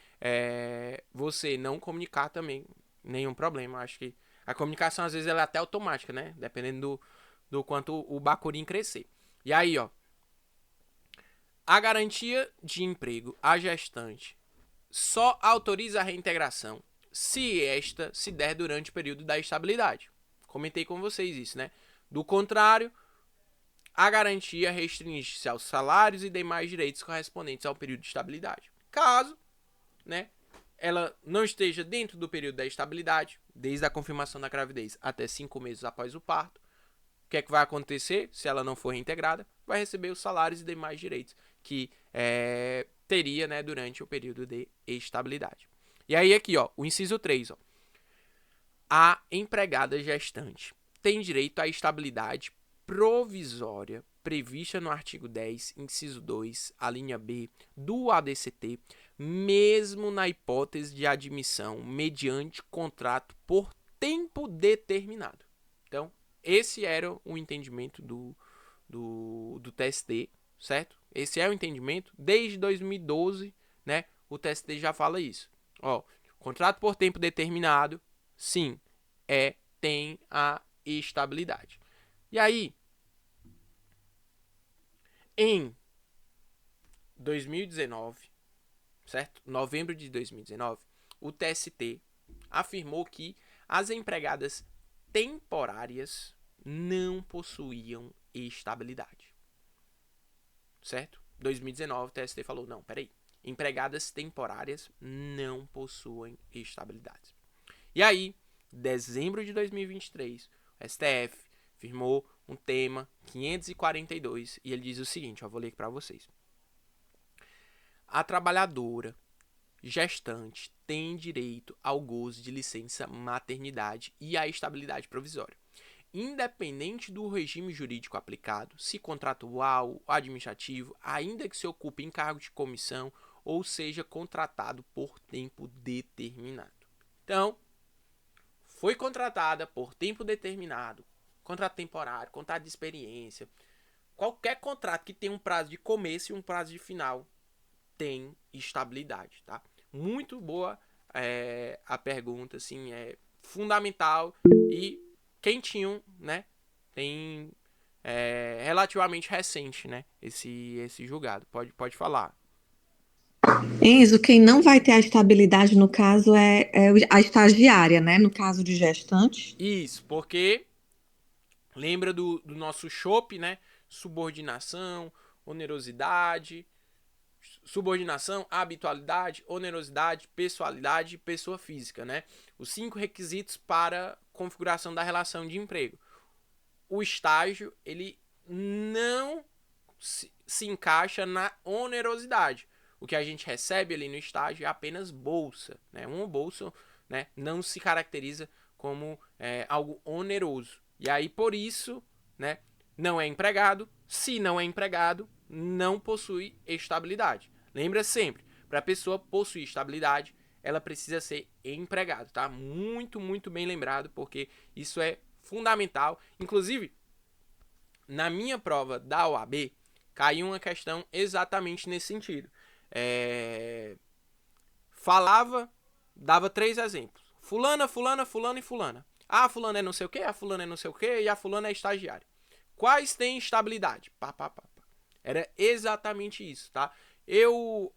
você não comunicar também, nenhum problema. Acho que a comunicação às vezes ela é até automática, né? Dependendo do quanto o bacurim crescer. E aí, ó, a garantia de emprego à gestante só autoriza a reintegração se esta se der durante o período da estabilidade. Comentei com vocês isso, né? Do contrário, a garantia restringe-se aos salários e demais direitos correspondentes ao período de estabilidade. Caso, né, ela não esteja dentro do período da estabilidade, desde a confirmação da gravidez até 5 meses após o parto, o que é que vai acontecer se ela não for reintegrada? Vai receber os salários e demais direitos que teria, né, durante o período de estabilidade. E aí aqui, ó, o inciso 3, ó. A empregada gestante tem direito à estabilidade provisória prevista no artigo 10, inciso 2, a linha B do ADCT, mesmo na hipótese de admissão mediante contrato por tempo determinado. Então, esse era o entendimento do TST, certo? Esse é o entendimento. Desde 2012, né, o TST já fala isso. Ó, contrato por tempo determinado, sim, tem a estabilidade. E aí, em 2019, certo? Novembro de 2019, o TST afirmou que as empregadas temporárias não possuíam estabilidade. Certo? 2019, o TST falou, não, peraí. Empregadas temporárias não possuem estabilidade. E aí, dezembro de 2023, o STF firmou um tema 542 e ele diz o seguinte, eu vou ler aqui para vocês. A trabalhadora gestante tem direito ao gozo de licença maternidade e à estabilidade provisória, independente do regime jurídico aplicado, se contratual, administrativo, ainda que se ocupe em cargo de comissão ou seja contratado por tempo determinado. Então, foi contratada por tempo determinado, contrato temporário, contrato de experiência, qualquer contrato que tenha um prazo de começo e um prazo de final, tem estabilidade, tá? Muito boa a pergunta, assim, é fundamental e quentinho, né? Tem relativamente recente, né? Esse julgado. Pode falar. Enzo, quem não vai ter a estabilidade, no caso, é a estagiária, né? No caso de gestante. Isso, porque lembra do nosso chope, né? Subordinação, onerosidade, habitualidade, onerosidade, pessoalidade e pessoa física, né? Os 5 requisitos para configuração da relação de emprego. O estágio, ele não se encaixa na onerosidade. O que a gente recebe ali no estágio é apenas bolsa, né? Uma bolsa, né, não se caracteriza como algo oneroso. E aí, por isso, né, não é empregado. Se não é empregado, não possui estabilidade. Lembra sempre, para a pessoa possuir estabilidade, ela precisa ser empregado, tá? Muito, muito bem lembrado, porque isso é fundamental. Inclusive, na minha prova da OAB, caiu uma questão exatamente nesse sentido. Dava 3 exemplos. Fulana, fulana, fulana e fulana. Ah, fulana é não sei o que, a fulana é não sei o que e a fulana é estagiária. Quais têm estabilidade? Era exatamente isso, tá? Eu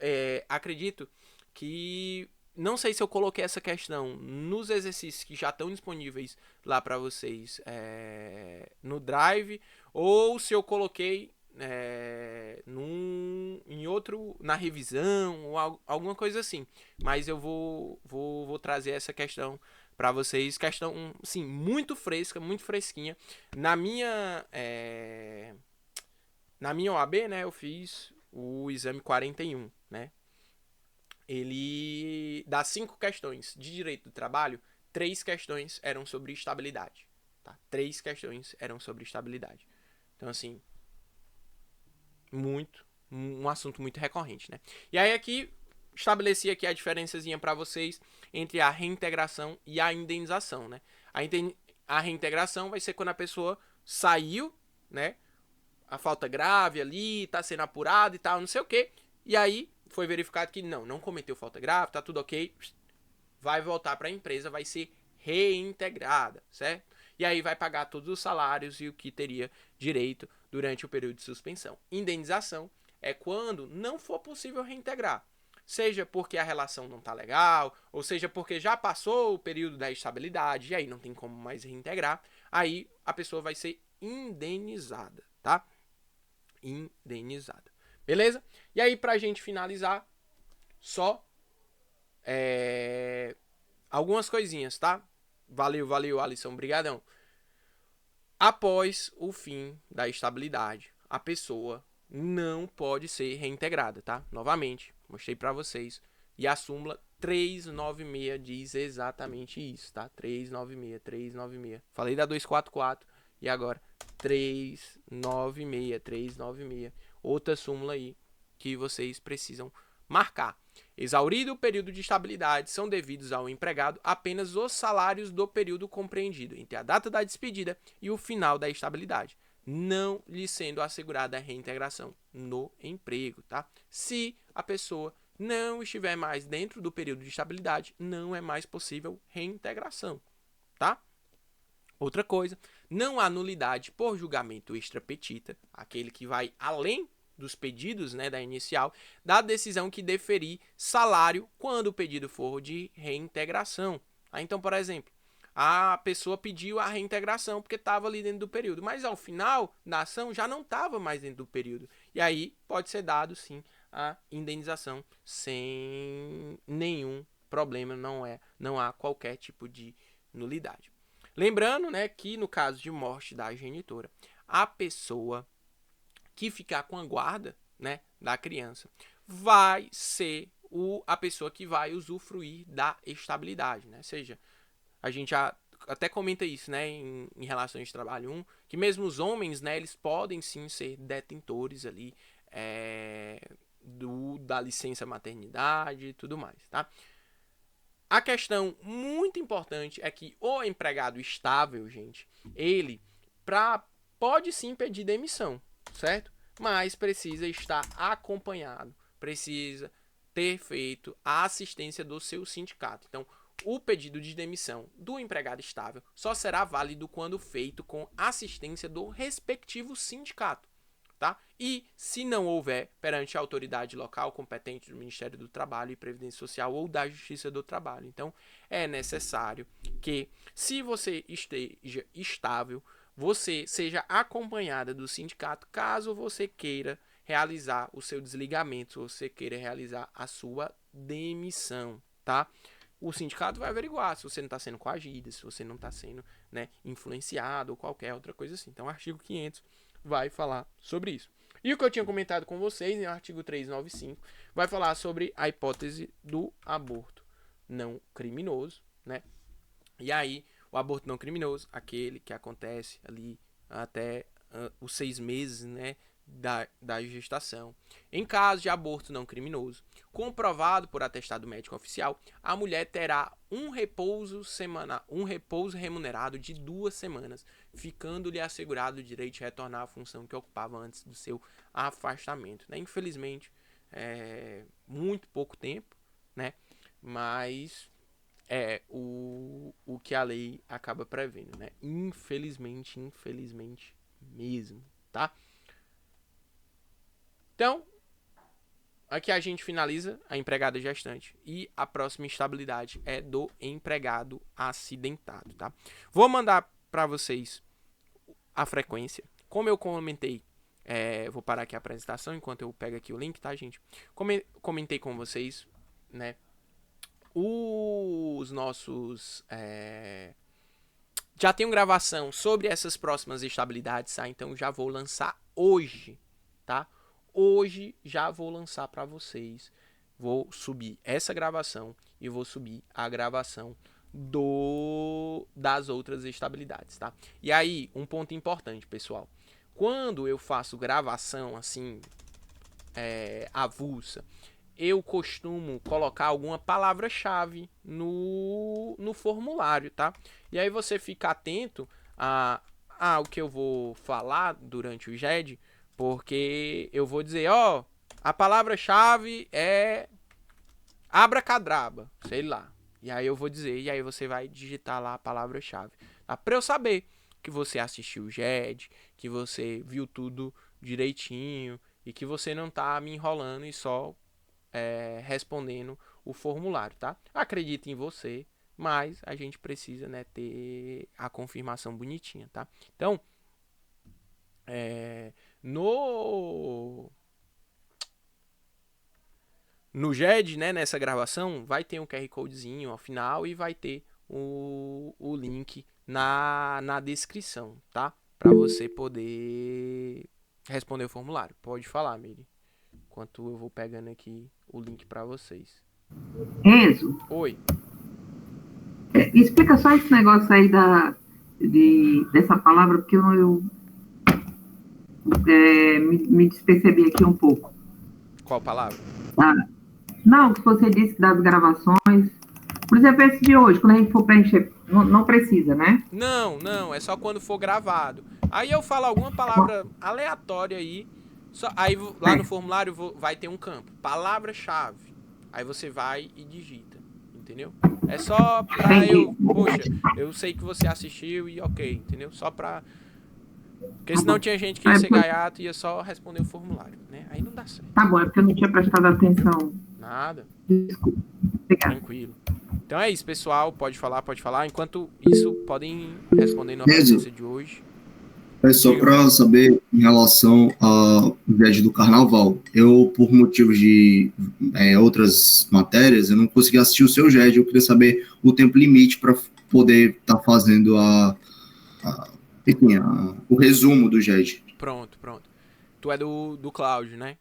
acredito que... Não sei se eu coloquei essa questão nos exercícios que já estão disponíveis lá para vocês no Drive, ou se eu coloquei na revisão, ou alguma coisa assim. Mas eu vou trazer essa questão para vocês. Questão, sim, muito fresca, muito fresquinha. Na minha OAB, né, eu fiz o exame 41, né? Ele, das 5 questões de direito do trabalho, 3 questões eram sobre estabilidade, tá? 3 questões eram sobre estabilidade. Então, assim, um assunto muito recorrente, né? E aí aqui, estabeleci aqui a diferençazinha para vocês entre a reintegração e a indenização, né? A reintegração vai ser quando a pessoa saiu, né? A falta grave ali, tá sendo apurada e tal, não sei o quê. E aí foi verificado que não cometeu falta grave, tá tudo ok. Vai voltar para a empresa, vai ser reintegrada, certo? E aí vai pagar todos os salários e o que teria direito durante o período de suspensão. Indenização é quando não for possível reintegrar. Seja porque a relação não tá legal, ou seja porque já passou o período da estabilidade e aí não tem como mais reintegrar, aí a pessoa vai ser indenizada, tá? Indenizada. Beleza? E aí, pra gente finalizar, só algumas coisinhas, tá? Valeu, Alisson. Brigadão. Após o fim da estabilidade, a pessoa não pode ser reintegrada, tá? Novamente, mostrei pra vocês. E a súmula 396 diz exatamente isso, tá? 396. Falei da 244 e agora 396. Outra súmula aí que vocês precisam marcar. Exaurido o período de estabilidade, são devidos ao empregado apenas os salários do período compreendido entre a data da despedida e o final da estabilidade, não lhe sendo assegurada a reintegração no emprego, tá? Se a pessoa não estiver mais dentro do período de estabilidade, não é mais possível reintegração, tá? Outra coisa, não há nulidade por julgamento extra petita, aquele que vai além dos pedidos, né, da inicial, da decisão que deferir salário quando o pedido for de reintegração. Então, por exemplo, a pessoa pediu a reintegração porque estava ali dentro do período, mas ao final da ação já não estava mais dentro do período. E aí pode ser dado, sim, a indenização sem nenhum problema, não há qualquer tipo de nulidade. Lembrando, né, que no caso de morte da genitora, a pessoa que ficar com a guarda, né, da criança vai ser a pessoa que vai usufruir da estabilidade, né? Ou seja, a gente já até comenta isso, né, em relações de trabalho 1, que mesmo os homens, né, eles podem sim ser detentores ali da licença maternidade e tudo mais, tá? A questão muito importante é que o empregado estável, gente, ele pode sim pedir demissão, certo? Mas precisa estar acompanhado precisa ter feito a assistência do seu sindicato. Então, o pedido de demissão do empregado estável só será válido quando feito com assistência do respectivo sindicato, tá? E se não houver perante a autoridade local competente do Ministério do Trabalho e Previdência Social ou da Justiça do Trabalho. Então, é necessário que, se você esteja estável, você seja acompanhada do sindicato, caso você queira realizar o seu desligamento, ou você queira realizar a sua demissão, tá? O sindicato vai averiguar se você não está sendo coagido, se você não está sendo, né, influenciado ou qualquer outra coisa assim. Então, o artigo 500 vai falar sobre isso. E o que eu tinha comentado com vocês, no artigo 395, vai falar sobre a hipótese do aborto não criminoso, né? E aí, o aborto não criminoso, aquele que acontece ali até os 6 meses, né, da gestação. Em caso de aborto não criminoso, comprovado por atestado médico oficial, a mulher terá um repouso remunerado de 2 semanas, ficando-lhe assegurado o direito de retornar à função que ocupava antes do seu afastamento, né? Infelizmente, muito pouco tempo, né? Mas é o que a lei acaba prevendo, né? Infelizmente mesmo, tá? Então, aqui a gente finaliza a empregada gestante e a próxima instabilidade é do empregado acidentado, tá? Vou mandar para vocês a frequência. Como eu comentei, vou parar aqui a apresentação enquanto eu pego aqui o link, tá, gente? Comentei com vocês, né? Os nossos... já tenho gravação sobre essas próximas estabilidades, tá? Então já vou lançar hoje, tá? Hoje já vou lançar para vocês. Vou subir essa gravação e vou subir a gravação das outras estabilidades, tá? E aí, um ponto importante, pessoal. Quando eu faço gravação assim, avulsa, eu costumo colocar alguma palavra-chave no formulário, tá? E aí você fica atento ao que eu vou falar durante o GED, porque eu vou dizer, a palavra-chave é abracadabra, sei lá. E aí eu vou dizer, e aí você vai digitar lá a palavra-chave. Tá? Pra eu saber que você assistiu o GED, que você viu tudo direitinho e que você não tá me enrolando e só respondendo o formulário, tá? Acredito em você, mas a gente precisa, né, ter a confirmação bonitinha, tá? Então, no GED, né, nessa gravação, vai ter um QR Codezinho ao final e vai ter o link na descrição, tá? Para você poder responder o formulário. Pode falar, Miri. Enquanto eu vou pegando aqui o link para vocês. Enzo, Oi. explica só esse negócio aí dessa palavra, porque eu me despercebi aqui um pouco. Qual palavra? Não, que você disse das gravações. Por exemplo, esse de hoje, quando a gente for preencher, não precisa, né? Não, é só quando for gravado. Aí eu falo alguma palavra aleatória aí, aí lá no formulário vai ter um campo, palavra-chave. Aí você vai e digita, entendeu? É só pra eu sei que você assistiu e ok, entendeu? Só pra... Porque senão tinha gente que ia ser gaiato e ia só responder o formulário, né? Aí não dá certo. Tá bom, é porque eu não tinha prestado atenção. Nada. Desculpa. Obrigada. Tranquilo. Então é isso, pessoal. Pode falar. Enquanto isso, podem responder na presença de hoje. É só para saber em relação ao viagem do carnaval. Eu, por motivos de outras matérias, eu não consegui assistir o seu GED. Eu queria saber o tempo limite para poder estar fazendo o resumo do GED. Pronto. Tu é do Cláudio, né?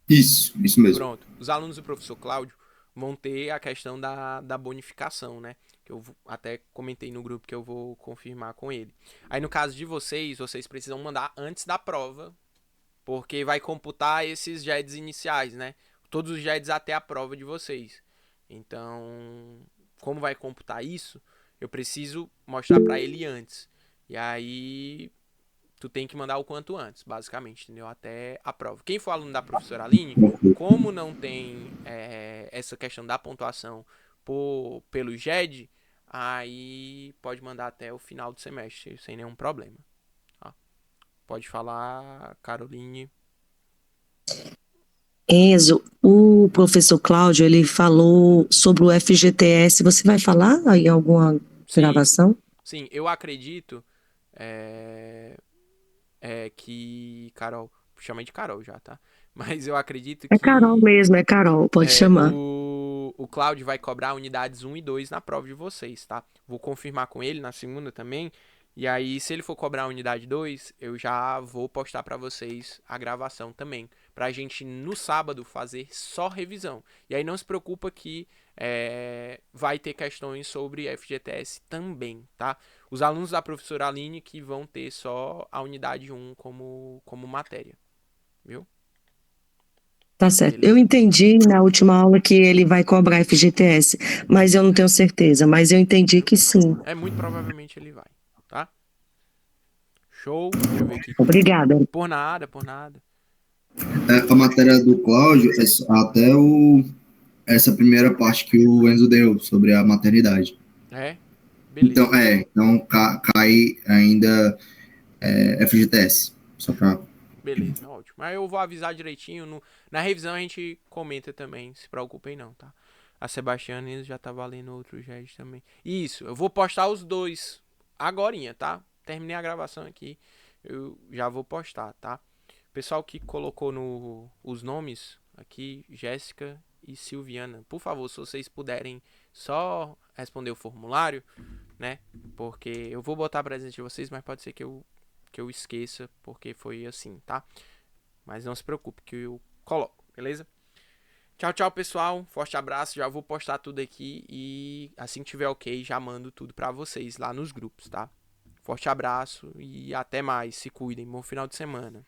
Isso mesmo. Pronto. Os alunos do professor Cláudio vão ter a questão da bonificação, né? Que eu até comentei no grupo que eu vou confirmar com ele. Aí no caso de vocês precisam mandar antes da prova, porque vai computar esses GEDs iniciais, né? Todos os GEDs até a prova de vocês. Então, como vai computar isso, eu preciso mostrar para ele antes. E aí tu tem que mandar o quanto antes, basicamente, entendeu? Até a prova. Quem for aluno da professora Aline, como não tem essa questão da pontuação pelo GED, aí pode mandar até o final do semestre, sem nenhum problema. Tá? Pode falar, Caroline. Enzo, o professor Cláudio, ele falou sobre o FGTS. Você vai falar em alguma gravação? Sim, eu acredito que Carol, chamei de Carol já, tá? Mas eu acredito que... É Carol mesmo, é Carol, pode chamar. O Cláudio vai cobrar unidades 1 e 2 na prova de vocês, tá? Vou confirmar com ele na segunda também. E aí, se ele for cobrar a unidade 2, eu já vou postar pra vocês a gravação também. Pra gente, no sábado, fazer só revisão. E aí, não se preocupa que vai ter questões sobre FGTS também, tá? Os alunos da professora Aline que vão ter só a unidade 1 como matéria, viu? Tá certo. Beleza. Eu entendi na última aula que ele vai cobrar FGTS, mas eu não tenho certeza. Mas eu entendi que sim. Muito provavelmente ele vai, tá? Show. Deixa eu ver aqui. Obrigada. Por nada, por nada. A matéria do Cláudio é até essa primeira parte que o Enzo deu sobre a maternidade. Beleza. Então cai ainda FGTS. Só pra... Beleza, ótimo. Mas eu vou avisar direitinho. Na revisão a gente comenta também. Se preocupem não, tá? A Sebastiana já tá valendo outro GED também. Isso, eu vou postar os dois agorinha, tá? Terminei a gravação aqui. Eu já vou postar, tá? Pessoal que colocou os nomes aqui, Jéssica e Silviana. Por favor, se vocês puderem só responder o formulário, né? Porque eu vou botar presente de vocês, mas pode ser que eu esqueça, porque foi assim, tá? Mas não se preocupe que eu coloco, beleza? Tchau, tchau, pessoal. Forte abraço. Já vou postar tudo aqui e assim que tiver ok, já mando tudo pra vocês lá nos grupos, tá? Forte abraço e até mais. Se cuidem. Bom final de semana.